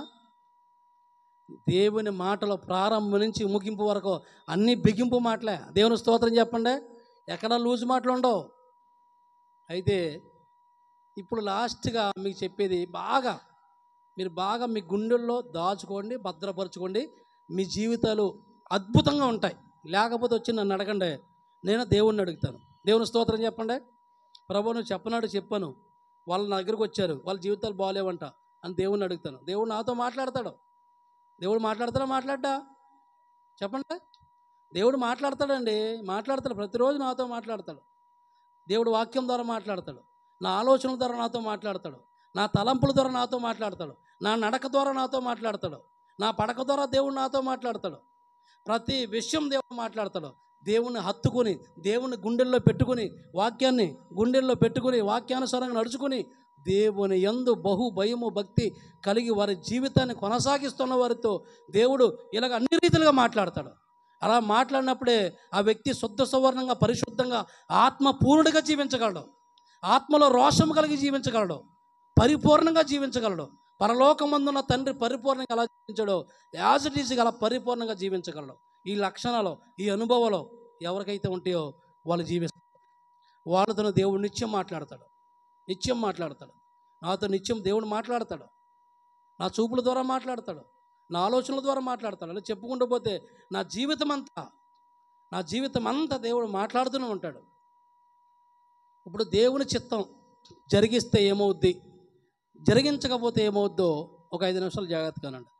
దేవుని మాటలో ప్రారంభం నుంచి ముగింపు వరకు అన్నీ బిగింపు మాటలే. దేవుని స్తోత్రం చెప్పండి. ఎక్కడ లూజు మాటలు ఉండవు. అయితే ఇప్పుడు లాస్ట్గా మీకు చెప్పేది మీరు బాగా మీ గుండెల్లో దాచుకోండి, భద్రపరచుకోండి. మీ జీవితాలు అద్భుతంగా ఉంటాయి. లేకపోతే వచ్చి నన్ను అడగండి, నేను దేవుణ్ణి అడుగుతాను. దేవుని స్తోత్రం చెప్పండి. ప్రభు నువ్వు చెప్పనాడు చెప్పాను, వాళ్ళు నా దగ్గరకు వచ్చారు, వాళ్ళ జీవితాలు బాగాలేవంట అని దేవుణ్ణి అడుగుతాను. దేవుడు నాతో మాట్లాడతాడు. దేవుడు మాట్లాడతా చెప్పండి. దేవుడు మాట్లాడతాడండి, మాట్లాడతాడు. ప్రతిరోజు నాతో మాట్లాడతాడు. దేవుడు వాక్యం ద్వారా మాట్లాడతాడు, నా ఆలోచనల ద్వారా నాతో మాట్లాడతాడు, నా తలంపుల ద్వారా నాతో మాట్లాడతాడు, నా నడక ద్వారా నాతో మాట్లాడతాడు, నా పడక ద్వారా దేవుడు నాతో మాట్లాడతాడు. ప్రతి విషయం దేవుడు మాట్లాడతాడు. దేవుణ్ణి హత్తుకుని, దేవుని గుండెల్లో పెట్టుకుని, వాక్యాన్ని గుండెల్లో పెట్టుకుని, వాక్యానుసారంగా నడుచుకుని, దేవుని యందు బహు భయము భక్తి కలిగి వారి జీవితాన్ని కొనసాగిస్తున్న వారితో దేవుడు ఇలాగ అన్ని రీతిలుగా మాట్లాడతాడు. అలా మాట్లాడినప్పుడే ఆ వ్యక్తి శుద్ధ సువర్ణంగా, పరిశుద్ధంగా, ఆత్మపూర్ణుడిగా జీవించగలడు. ఆత్మలో రోషము కలిగి జీవించగలడు, పరిపూర్ణంగా జీవించగలడు. పరలోకమందున్న తండ్రి పరిపూర్ణంగా ఎలా జీవించాడో యాజ్ ఇట్ ఈజ్ అలా పరిపూర్ణంగా జీవించగలడు. ఈ లక్షణాలు, ఈ అనుభవాలు ఎవరికైతే ఉంటాయో వాళ్ళు జీవిస్తారు. వాళ్ళతో దేవుడు నిత్యం మాట్లాడతాడు. నాతో నిత్యం దేవుడు మాట్లాడతాడు. నా చూపుల ద్వారా మాట్లాడతాడు, నా ఆలోచనల ద్వారా మాట్లాడతాడు. అలా చెప్పుకుంటూ పోతే నా జీవితం అంతా దేవుడు మాట్లాడుతూనే ఉంటాడు. ఇప్పుడు దేవుని చిత్తం జరిగిస్తే ఏమవుద్ది, జరిగించకపోతే ఏమవుద్దో ఒక 5 నిమిషాలు జాగ్రత్తగానండి.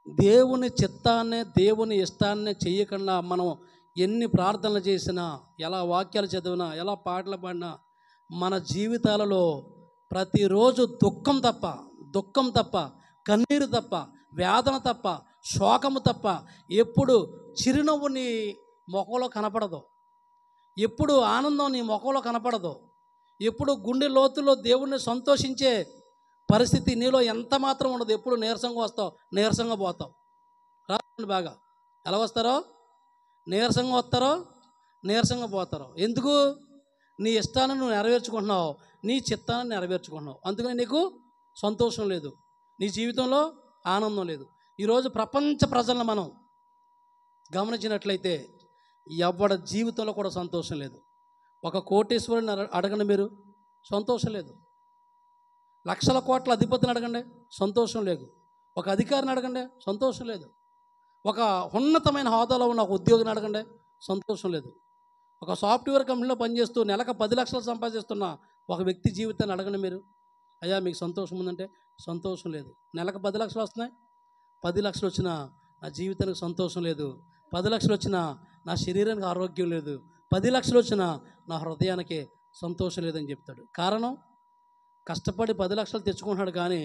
దేవుని చిత్తాన్నే, దేవుని ఇష్టాన్నే చెయ్యకుండా మనం ఎన్ని ప్రార్థనలు చేసినా, ఎలా వాక్యాలు చదివినా, ఎలా పాటలు పాడినా మన జీవితాలలో ప్రతిరోజు దుఃఖం తప్ప, కన్నీరు తప్ప, వేదన తప్ప, శోకము తప్ప ఎప్పుడు చిరునవ్వు నీ ముఖంలో కనపడదు, ఎప్పుడు ఆనందం నీ ముఖంలో కనపడదు, ఎప్పుడు గుండె లోతుల్లో దేవుణ్ణి సంతోషించే పరిస్థితి నీలో ఎంత మాత్రం ఉండదు. ఎప్పుడు నీరసంగా వస్తావు, నీరసంగా పోతావు. రాండి బాగా, ఎలా వస్తారో నీరసంగా వస్తారో, నీరసంగా పోతారో. ఎందుకు? నీ ఇష్టాన్ని నువ్వు నెరవేర్చుకుంటున్నావు, నీ చిత్తాన్ని నెరవేర్చుకుంటున్నావు. అందుకని నీకు సంతోషం లేదు, నీ జీవితంలో ఆనందం లేదు. ఈరోజు ప్రపంచ ప్రజలను మనం గమనించినట్లయితే ఎవరి జీవితంలో కూడా సంతోషం లేదు. ఒక కోటీశ్వరుని అడగండి మీరు, సంతోషం లేదు. లక్షల కోట్ల అధిపతిని అడగండి, సంతోషం లేదు. ఒక అధికారిని అడగండి, సంతోషం లేదు. ఒక ఉన్నతమైన హోదాలో ఉన్న ఒక ఉద్యోగిని అడగండి, సంతోషం లేదు. ఒక సాఫ్ట్వేర్ కంపెనీలో పనిచేస్తూ నెలకు 10 లక్షలు సంపాదిస్తున్న ఒక వ్యక్తి జీవితాన్ని అడగండి మీరు, అయ్యా మీకు సంతోషం ఉందంటే సంతోషం లేదు. నెలకు 10 లక్షలు వస్తున్నాయి, 10 లక్షలు వచ్చినా నా జీవితానికి సంతోషం లేదు, 10 లక్షలు వచ్చినా నా శరీరానికి ఆరోగ్యం లేదు, 10 లక్షలు వచ్చినా నా హృదయానికి సంతోషం లేదని చెప్తాడు. కారణం, కష్టపడి 10 లక్షలు తెచ్చుకుంటున్నాడు కానీ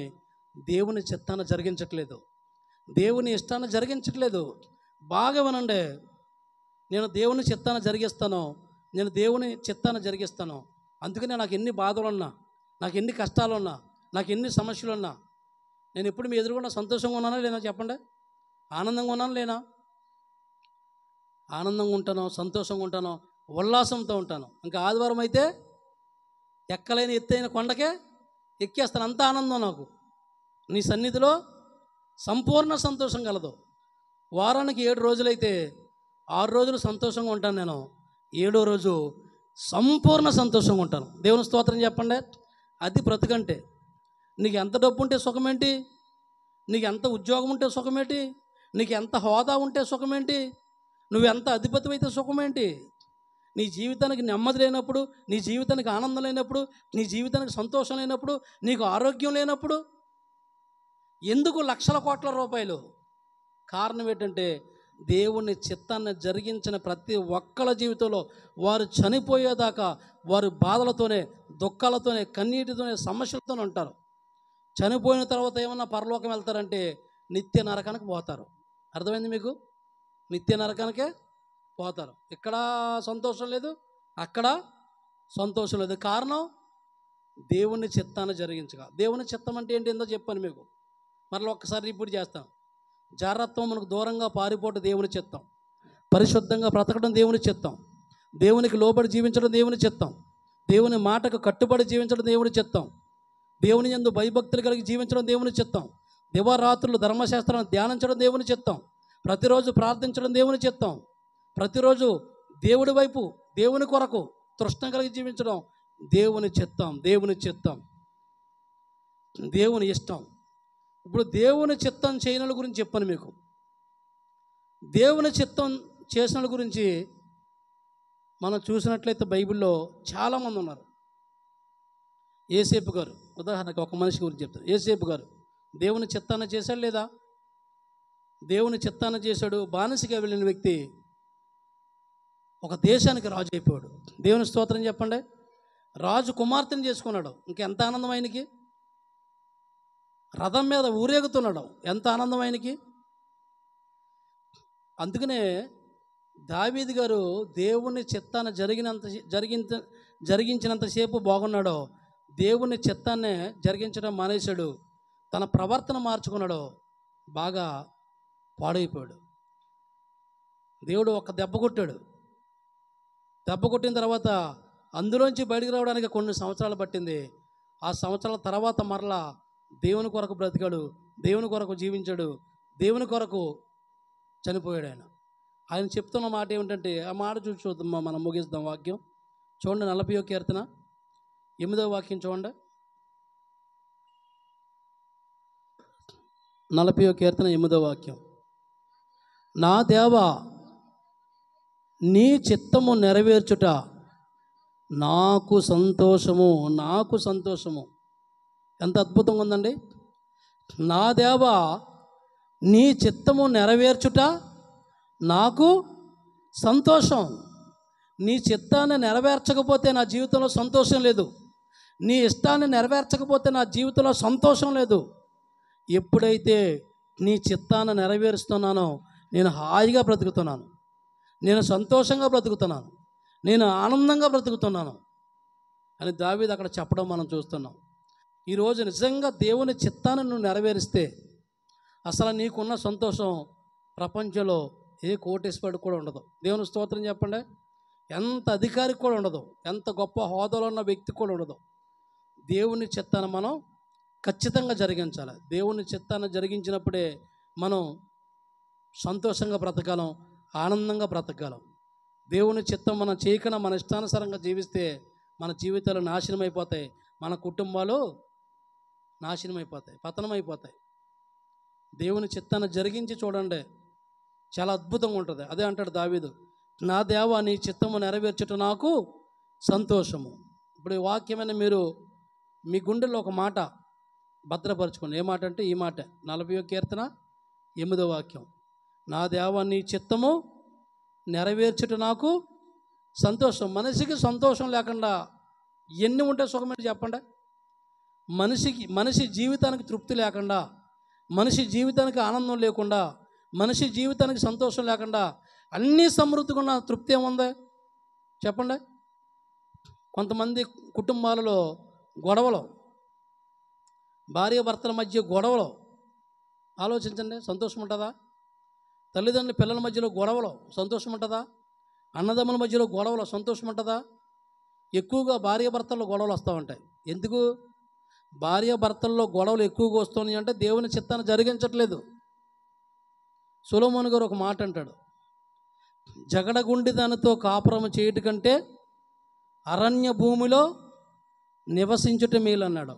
దేవుని చిత్తాన్ని జరిగించట్లేదు, దేవుని ఇష్టాన్ని జరిగించట్లేదు. బాగా వినండి, నేను దేవుని చిత్తాన్ని జరిగిస్తాను, నేను దేవుని చిత్తాన్ని జరిగిస్తాను. అందుకనే నాకు ఎన్ని బాధలున్నా, నాకు ఎన్ని కష్టాలున్నా, నాకు ఎన్ని సమస్యలున్నా, నేను ఎప్పుడు మీ ఎదురుగుండా సంతోషంగా ఉన్నానా లేనా చెప్పండి? ఆనందంగా ఉన్నానా లేనా? ఆనందంగా ఉంటాను, సంతోషంగా ఉంటాను, ఉల్లాసంతో ఉంటాను. ఇంకా ఆదివారం అయితే ఎక్కలేని ఎత్తైన కొండకే ఎక్కేస్తాను, అంత ఆనందం నాకు. నీ సన్నిధిలో సంపూర్ణ సంతోషం కలదు. వారానికి 7 రోజులైతే 6 రోజులు సంతోషంగా ఉంటాను నేను, 7వ రోజు సంపూర్ణ సంతోషంగా ఉంటాను. దేవుని స్తోత్రం చెప్పండి. అది బ్రతుకంటే. నీకు ఎంత డబ్బు ఉంటే సుఖమేంటి? నీకు ఎంత ఉద్యోగం ఉంటే సుఖమేంటి? నీకు ఎంత హోదా ఉంటే సుఖమేంటి? నువ్వు ఎంత అధిపతి అయితే సుఖమేంటి? నీ జీవితానికి నెమ్మది లేనప్పుడు, నీ జీవితానికి ఆనందం లేనప్పుడు, నీ జీవితానికి సంతోషం లేనప్పుడు, నీకు ఆరోగ్యం లేనప్పుడు ఎందుకు లక్షల కోట్ల రూపాయలు? కారణం ఏంటంటే దేవుని చిత్తాన్ని జరిగించిన ప్రతి ఒక్కళ్ళ జీవితంలో వారు చనిపోయేదాకా వారు బాధలతోనే, దుఃఖాలతోనే, కన్నీటితోనే, సమస్యలతోనే ఉంటారు. చనిపోయిన తర్వాత ఏమన్నా పరలోకం వెళ్తారంటే నిత్య నరకానికి పోతారు. అర్థమైంది మీకు? నిత్య నరకానికే పోతారు. ఇక్కడ సంతోషం లేదు, అక్కడ సంతోషం లేదు. కారణం, దేవుని చిత్తాన్ని జరిగించగా. దేవుని చిత్తం అంటే ఏంటి ఏందో చెప్పాను మీకు, మరలా ఒక్కసారి రిపీట్ చేస్తాను. జాగ్రత్తం, మనకు దూరంగా పారిపోవడం దేవుని చిత్తం, పరిశుద్ధంగా బ్రతకడం దేవుని చిత్తం, దేవునికి లోబడి జీవించడం దేవుని చిత్తం, దేవుని మాటకు కట్టుబడి జీవించడం దేవుని చిత్తం, దేవుని యందు భయభక్తులు కలిగి జీవించడం దేవుని చిత్తం, దివారాత్రులు ధర్మశాస్త్రాన్ని ధ్యానించడం దేవుని చిత్తం, ప్రతిరోజు ప్రార్థించడం దేవుని చిత్తం, ప్రతిరోజు దేవుడి వైపు, దేవుని కొరకు తృష్ణ కలిగి జీవించడం దేవుని చిత్తం, దేవుని చిత్తం, దేవుని ఇష్టం. ఇప్పుడు దేవుని చిత్తం చేయనుల గురించి చెప్పాను మీకు. దేవుని చిత్తం చేసిన గురించి మనం చూసినట్లయితే బైబిల్లో చాలామంది ఉన్నారు. యేసేపు గారు, ఉదాహరణకు ఒక మనిషి గురించి చెప్తాను. యేసేపు గారు దేవుని చిత్తాన్ని చేశాడు లేదా? దేవుని చిత్తాన్ని చేశాడు. బానిసగా వెళ్ళిన వ్యక్తి ఒక దేశానికి రాజు అయిపోయాడు. దేవుని స్తోత్రం చెప్పండి. రాజు కుమార్తెను చేసుకున్నాడు. ఇంకెంత ఆనందం ఆయనకి. రథం మీద ఊరేగుతున్నాడు, ఎంత ఆనందం ఆయనకి. అందుకనే దావీదు గారు దేవుని చిత్తాన్ని జరిగించినంతసేపు బాగున్నాడో, దేవుని చిత్తాన్ని జరిగించడం మానేశాడు, తన ప్రవర్తన మార్చుకున్నాడు, బాగా పాడైపోయాడు. దేవుడు ఒక దెబ్బ కొట్టాడు. దెబ్బ కొట్టిన తర్వాత అందులోంచి బయటికి రావడానికి కొన్ని సంవత్సరాలు పట్టింది. ఆ సంవత్సరాల తర్వాత మరలా దేవుని కొరకు బ్రతికాడు, దేవుని కొరకు జీవించాడు, దేవుని కొరకు చనిపోయాడు. ఆయన చెప్తున్న మాట ఏమిటంటే, ఆ మాట చూసి చూద్దాం, మనం ముగిద్దాం వాక్యం. చూడండి, 40వ కీర్తన 8వ వాక్యం చూడండి. 40వ కీర్తన 8వ వాక్యం. నా దేవా, నీ చిత్తము నెరవేర్చుట నాకు సంతోషము, నాకు సంతోషము. ఎంత అద్భుతంగా ఉందండి. నా దేవా, నీ చిత్తము నెరవేర్చుట నాకు సంతోషం. నీ చిత్తాన్ని నెరవేర్చకపోతే నా జీవితంలో సంతోషం లేదు. నీ ఇష్టాన్ని నెరవేర్చకపోతే నా జీవితంలో సంతోషం లేదు. ఎప్పుడైతే నీ చిత్తాన్ని నెరవేరుస్తున్నానో నేను హాయిగా బ్రతుకుతున్నాను, నేను సంతోషంగా బ్రతుకుతున్నాను, నేను ఆనందంగా బ్రతుకుతున్నాను అని దావీదు అక్కడ చెప్పడం మనం చూస్తున్నాం. ఈరోజు నిజంగా దేవుని చిత్తాన్ని నువ్వు నెరవేరిస్తే అసలు నీకున్న సంతోషం ప్రపంచంలో ఏ కోటేశ్వరుడు కూడా ఉండదు. దేవుని స్తోత్రం చెప్పండి. ఎంత అధికారికి కూడా ఉండదు, ఎంత గొప్ప హోదాలో ఉన్న వ్యక్తి కూడా ఉండదు. దేవుని చిత్తాన్ని మనం ఖచ్చితంగా జరిగించాలి. దేవుని చిత్తాన్ని జరిగించినప్పుడే మనం సంతోషంగా బ్రతకాలం, ఆనందంగా బ్రతకాలం. దేవుని చిత్తం మనం చేయకుండా మన ఇష్టానుసారంగా జీవిస్తే మన జీవితాలు నాశనం అయిపోతాయి, మన కుటుంబాలు నాశనం అయిపోతాయి, పతనం అయిపోతాయి. దేవుని చిత్తాన్ని జరిగించి చూడండి, చాలా అద్భుతంగా ఉంటుంది. అదే అంటాడు దావీదు, నా దేవా నీ చిత్తము నెరవేర్చుట నాకు సంతోషము. ఇప్పుడు ఈ వాక్యమైన మీరు మీ గుండెల్లో ఒక మాట భద్రపరచుకోండి. ఏ మాట అంటే ఈ మాట, 40వ కీర్తన 8వ వాక్యం, నా దేవా నీ చిత్తము నెరవేర్చుట నాకు సంతోషం. మనిషికి సంతోషం లేకుండా ఎన్ని ఉంటే సుఖమని చెప్పండి. మనిషి జీవితానికి తృప్తి లేకుండా, మనిషి జీవితానికి ఆనందం లేకుండా, మనిషి జీవితానికి సంతోషం లేకుండా అన్నీ సమృద్ధిగా ఉన్న తృప్తి ఏముంది చెప్పండి. కొంతమంది కుటుంబాలలో గొడవలు, భార్య భర్తల మధ్య గొడవలు, ఆలోచించండి, సంతోషం ఉంటుందా? తల్లిదండ్రుల పిల్లల మధ్యలో గొడవలు, సంతోషం ఉంటుందా? అన్నదమ్ముల మధ్యలో గొడవలు, సంతోషం ఉంటుందా? ఎక్కువగా భార్య భర్తల్లో గొడవలు వస్తూ ఉంటాయి. ఎందుకు భార్య భర్తల్లో గొడవలు ఎక్కువగా వస్తున్నాయి అంటే దేవుని చిత్తాన్ని జరిగించట్లేదు. సొలొమోను గారు ఒక మాట అంటాడు, జగడగుండిదానితో కాపురం చేయుట కంటే అరణ్య భూమిలో నివసించుట మేలు అన్నాడు.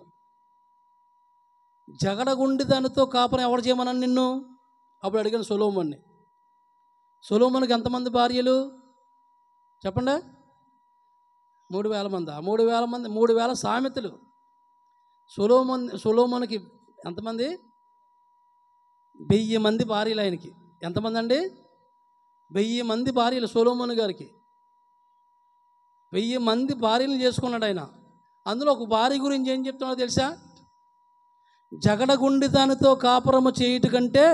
జగడగుండిదానితో కాపురం ఎవరు చేయమన్నాను నిన్ను? అప్పుడు అడిగాను సొలొమోన్ని. సొలొమోనుకి ఎంతమంది భార్యలు చెప్పండి? 3000 మంది. 3000 మంది, 3000 సామెతలు. సొలొమోనుకి ఎంతమంది? 1000 మంది భార్యలు. ఆయనకి ఎంతమంది అండి? 1000 మంది భార్యలు సొలొమోను గారికి. 1000 మంది భార్యలు చేసుకున్నాడు ఆయన. అందులో ఒక భార్య గురించి ఏం చెప్తున్నాడో తెలుసా? జగడగుండి దానితో కాపురము చేయుట కంటే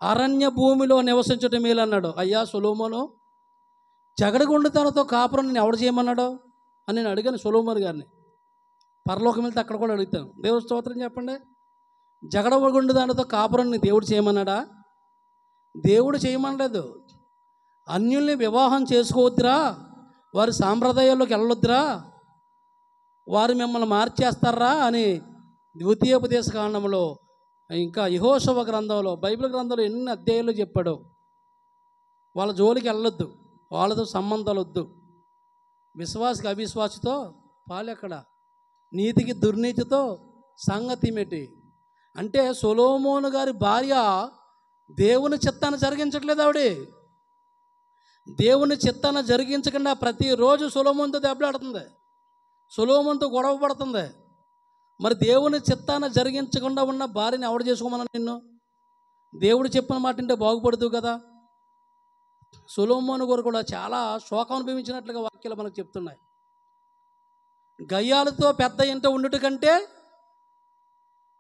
అరణ్య భూమిలో నివసించటం మేలు అన్నాడు. అయ్యా సొలొమోను, జగడగుండి దానితో కాపురం నేను ఎవడు చేయమన్నాడు అని నేను అడిగాను సొలొమోను గారిని. పరలోకం వెళ్తే అక్కడ కూడా అడుగుతాను. దేవుడి స్తోత్రం చెప్పండి. జగడగుండి దానితో కాపురం నీ దేవుడు చేయమన్నాడా? దేవుడు చేయమనలేదు. అన్యుల్ని వివాహం చేసుకోవద్దురా, వారి సాంప్రదాయాల్లోకి వెళ్ళొద్దురా, వారు మిమ్మల్ని మార్చేస్తారా అని ద్వితీయోపదేశ కాండంలో, ఇంకా యెహోషువ గ్రంథంలో, బైబిల్ గ్రంథంలో ఎన్ని అధ్యాయాలు చెప్పాడు. వాళ్ళ జోలికి వెళ్ళొద్దు, వాళ్ళతో సంబంధాలు వద్దు. విశ్వాసకి అవిశ్వాసతో పాలెక్కడ, నీతికి దుర్నీతితో సంగతి ఏమిటి అంటే సొలొమోను గారి భార్య దేవుని చిత్తాన్ని జరిగించట్లేదు. దేవుని చిత్తాన్ని జరిగించకుండా ప్రతిరోజు సొలొమోనుతో దెబ్బలాడుతుంది, సొలొమోనుతో గొడవ పడుతుంది. మరి దేవుని చిత్తాన్ని జరిగించకుండా ఉన్న భార్యని ఎవడు చేసుకోమన్నా నిన్ను? దేవుడు చెప్పిన మాట అంటే బాగుపడదు కదా. సొలొమోను గారు కూడా చాలా శోకం అనుభవించినట్లుగా వాక్యాలు మనకు చెప్తున్నాయి. గయ్యాలతో పెద్ద ఇంట ఉండుట కంటే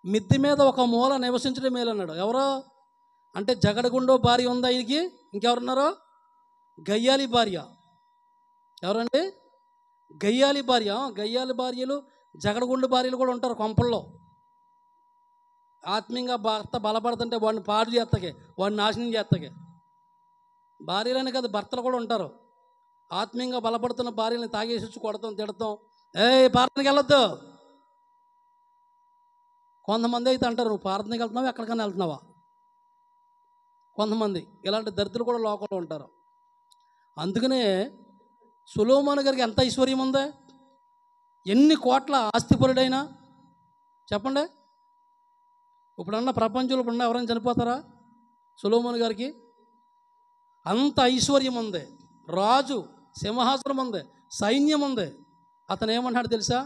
మిద్ది మీద ఒక మూల నివసించడం మేలు అన్నాడు. ఎవరో అంటే జగడగుండో భార్య ఉంది ఆయనకి, ఇంకెవరున్నారో గయ్యాలి భార్య. ఎవరండి? గయ్యాలి భార్య. గయ్యాలి భార్యలు, జగడగుండు భార్యలు కూడా ఉంటారు కొంపల్లో. ఆత్మీయంగా భర్త బలపడుతుంటే వాడిని పాడు చేస్తకే, వాడిని నాశనం చేస్తకే. భార్యలని కాదు, భర్తలు కూడా ఉంటారు. ఆత్మీయంగా బలపడుతున్న భార్యని తాగేసి వచ్చి కొడతాం, తిడతాం, ప్రార్థనకి వెళ్ళొద్దు. కొంతమంది అయితే అంటారు, నువ్వు ప్రార్థనకి వెళ్తున్నావా, ఎక్కడికైనా వెళ్తున్నావా? కొంతమంది ఇలాంటి దరిద్రులు కూడా లోకంలో ఉంటారు. అందుకనే సొలొమోను గారికి ఎంత ఐశ్వర్యం ఉందా, ఎన్ని కోట్ల ఆస్తిపరుడైనా చెప్పండి. ఇప్పుడన్నా ప్రపంచంలో ఇప్పుడన్నా ఎవరైనా చనిపోతారా? సొలొమోను గారికి అంత ఐశ్వర్యం ఉంది, రాజు సింహాసనం ఉంది, సైన్యం ఉంది. అతను ఏమన్నాడు తెలుసా?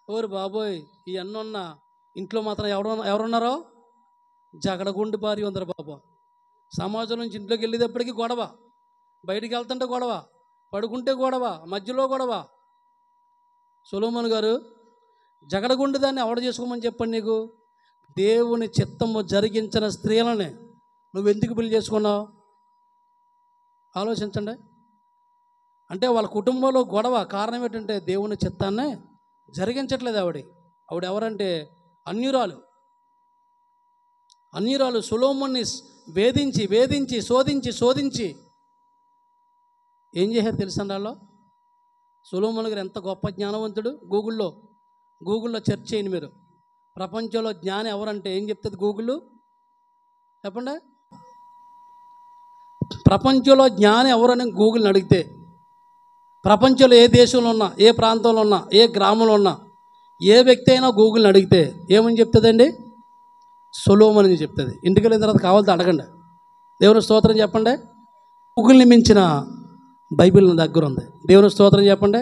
ఓరు బాబోయ్, ఈ అన్నున్న ఇంట్లో మాత్రం ఎవరున్నారో జగడగుండి భార్య ఉందరు బాబా. సమాజం నుంచి ఇంట్లోకి వెళ్ళేటప్పటికీ గొడవ, బయటికి వెళ్తుంటే గొడవ, పడుకుంటే గొడవ, మధ్యలో గొడవ. సొలొమోను గారు జగడగుండి దాన్ని ఎవడ చేసుకోమని చెప్పండి నీకు? దేవుని చిత్తము జరిగించిన స్త్రీలని నువ్వెందుకు పెళ్లి చేసుకున్నావు? ఆలోచించండి. అంటే వాళ్ళ కుటుంబంలో గొడవ కారణం ఏంటంటే దేవుని చిత్తాన్ని జరిగించట్లేదు. ఆవిడ ఎవరంటే అన్యురాలు సొలొమోన్ని వేధించి వేధించి శోధించి ఏం చేశారు తెలుసండి వాళ్ళు? సొలొమోను గారు ఎంత గొప్ప జ్ఞానవంతుడు. గూగుల్లో సెర్చ్ చేయండి మీరు. ప్రపంచంలో జ్ఞానం ఎవరంటే ఏం చెప్తుంది గూగుల్? చెప్పండి. ప్రపంచంలో జ్ఞానం ఎవరని గూగుల్ని అడిగితే, ప్రపంచంలో ఏ దేశంలో ఉన్నా, ఏ ప్రాంతంలో ఉన్నా, ఏ గ్రామంలో ఉన్నా, ఏ వ్యక్తి అయినా గూగుల్ని అడిగితే ఏమని చెప్తుందండి? సొలొమోను అని చెప్తుంది. ఇంటికి వెళ్ళిన తర్వాత కావాలంటే అడగండి. దేవుని స్తోత్రం చెప్పండి. గూగుల్ని మించిన బైబిల్ నా దగ్గర ఉంది. దేవుని స్తోత్రం చెప్పండి.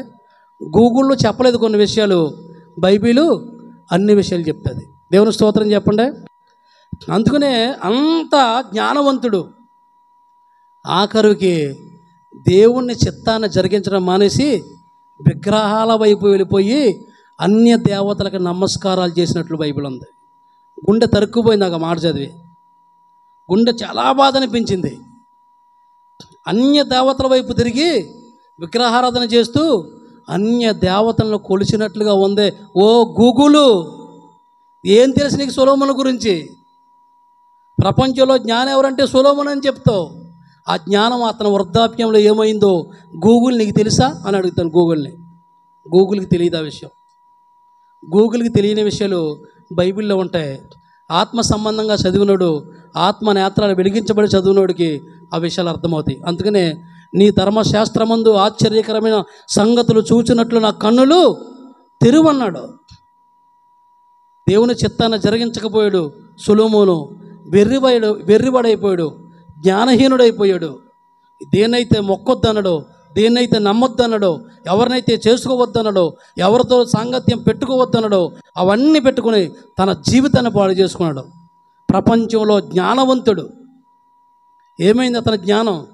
గూగుల్లో చెప్పలేదు కొన్ని విషయాలు, బైబిలు అన్ని విషయాలు చెప్తుంది. దేవుని స్తోత్రం చెప్పండి. అందుకనే అంత జ్ఞానవంతుడు ఆఖరికి దేవుణ్ణి చిత్తాన్ని జరిగించడం మానేసి విగ్రహాల వైపు వెళ్ళిపోయి అన్య దేవతలకు నమస్కారాలు చేసినట్లు బైబిల్ ఉంది. గుండె తరుక్కుపోయింది నాకు మాట చదివి. గుండె చాలా బాధ అనిపించింది. అన్య దేవతల వైపు తిరిగి విగ్రహారాధన చేస్తూ అన్య దేవతలను కొలిచినట్లుగా ఉంది. ఓ గూగులు, ఏం తెలుసు నీకు సొలొమోను గురించి? ప్రపంచంలో జ్ఞానం ఎవరంటే సొలొమోను అని చెప్తావు. ఆ జ్ఞానం అతని వృద్ధాప్యంలో ఏమైందో గూగుల్ నీకు తెలుసా అని అడుగుతాను. గూగుల్కి తెలియదు ఆ విషయం. గూగుల్కి తెలియని విషయాలు బైబిల్లో ఉంటాయి. ఆత్మ సంబంధంగా చదివినోడు, ఆత్మ నేత్రాలు వెలిగించబడి చదివినోడికి ఆ విషయాలు అర్థమవుతాయి. అందుకనే నీ ధర్మశాస్త్రమందు ఆశ్చర్యకరమైన సంగతులు చూచినట్లు నా కన్నులు తెరువన్నాడు. దేవుని చిత్తాన్ని జరిగించకపోయాడు సొలొమోను. వెర్రివాడైపోయాడు, జ్ఞానహీనుడైపోయాడు. దేన్నైతే మొక్కొద్దన్నాడో, దేన్నైతే నమ్మొద్దన్నాడో, ఎవరినైతే చేసుకోవద్దన్నాడో, ఎవరితో సాంగత్యం పెట్టుకోవద్దన్నాడో అవన్నీ పెట్టుకుని తన జీవితాన్ని పాడు చేసుకున్నాడు. ప్రపంచంలో జ్ఞానవంతుడు. ఏమైంది అతని జ్ఞానం?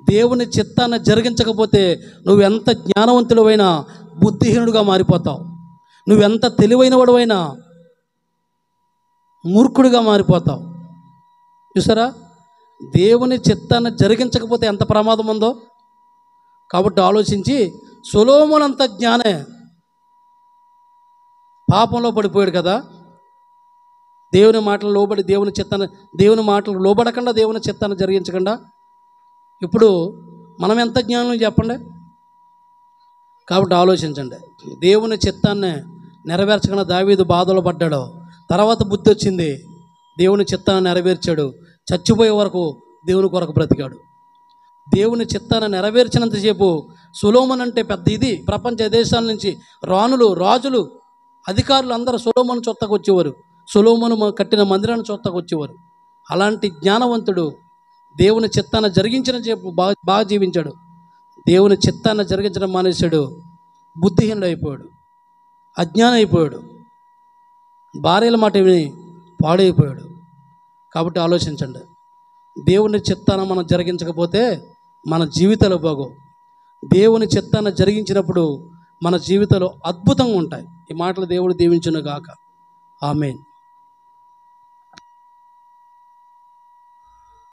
దేవుని చిత్తాన్ని జరిగించకపోతే నువ్వెంత జ్ఞానవంతుడవైనా బుద్ధిహీనుడుగా మారిపోతావు. నువ్వెంత తెలివైన వాడువైనా మూర్ఖుడిగా మారిపోతావు. చూసారా, దేవుని చిత్తాన్ని జరిగించకపోతే ఎంత ప్రమాదం ఉందో. కాబట్టి ఆలోచించి, సొలొమోను అంత జ్ఞానే పాపంలో పడిపోయాడు కదా. దేవుని మాటలు లోబడి దేవుని మాటలు లోబడకుండా దేవుని చిత్తాన్ని జరిగించకుండా ఇప్పుడు మనం ఎంత జ్ఞానం చెప్పండి. కాబట్టి ఆలోచించండి. దేవుని చిత్తాన్ని నెరవేర్చకుండా దావీదు బాధలు పడ్డాడు. తర్వాత బుద్ధి వచ్చింది, దేవుని చిత్తాన్ని నెరవేర్చాడు. చచ్చిపోయే వరకు దేవుని కొరకు బ్రతికాడు. దేవుని చిత్తాన్ని నెరవేర్చినంతసేపు సొలొమోను అంటే పెద్ద ఇది. ప్రపంచ దేశాల నుంచి రాజులు, అధికారులు అందరూ సొలొమోను చొత్తకు వచ్చేవారు. సొలొమోను కట్టిన మందిరాన్ని చొత్తకు వచ్చేవారు. అలాంటి జ్ఞానవంతుడు దేవుని చిత్తాన్ని జరిగించిన చెప్పు బాగా జీవించాడు. దేవుని చిత్తాన్ని జరిగించడం మానేశాడు. బుద్ధిహీనుడు అయిపోయాడు, అజ్ఞానం అయిపోయాడు, భార్యల మాట విని పాడైపోయాడు. కాబట్టి ఆలోచించండి. దేవుని చిత్తాన్ని మనం జరిగించకపోతే మన జీవితాలు బాగో. దేవుని చిత్తాన్ని జరిగించినప్పుడు మన జీవితాలు అద్భుతంగా ఉంటాయి. ఈ మాటలు దేవుడు దీవించును గాక. ఆమేన్.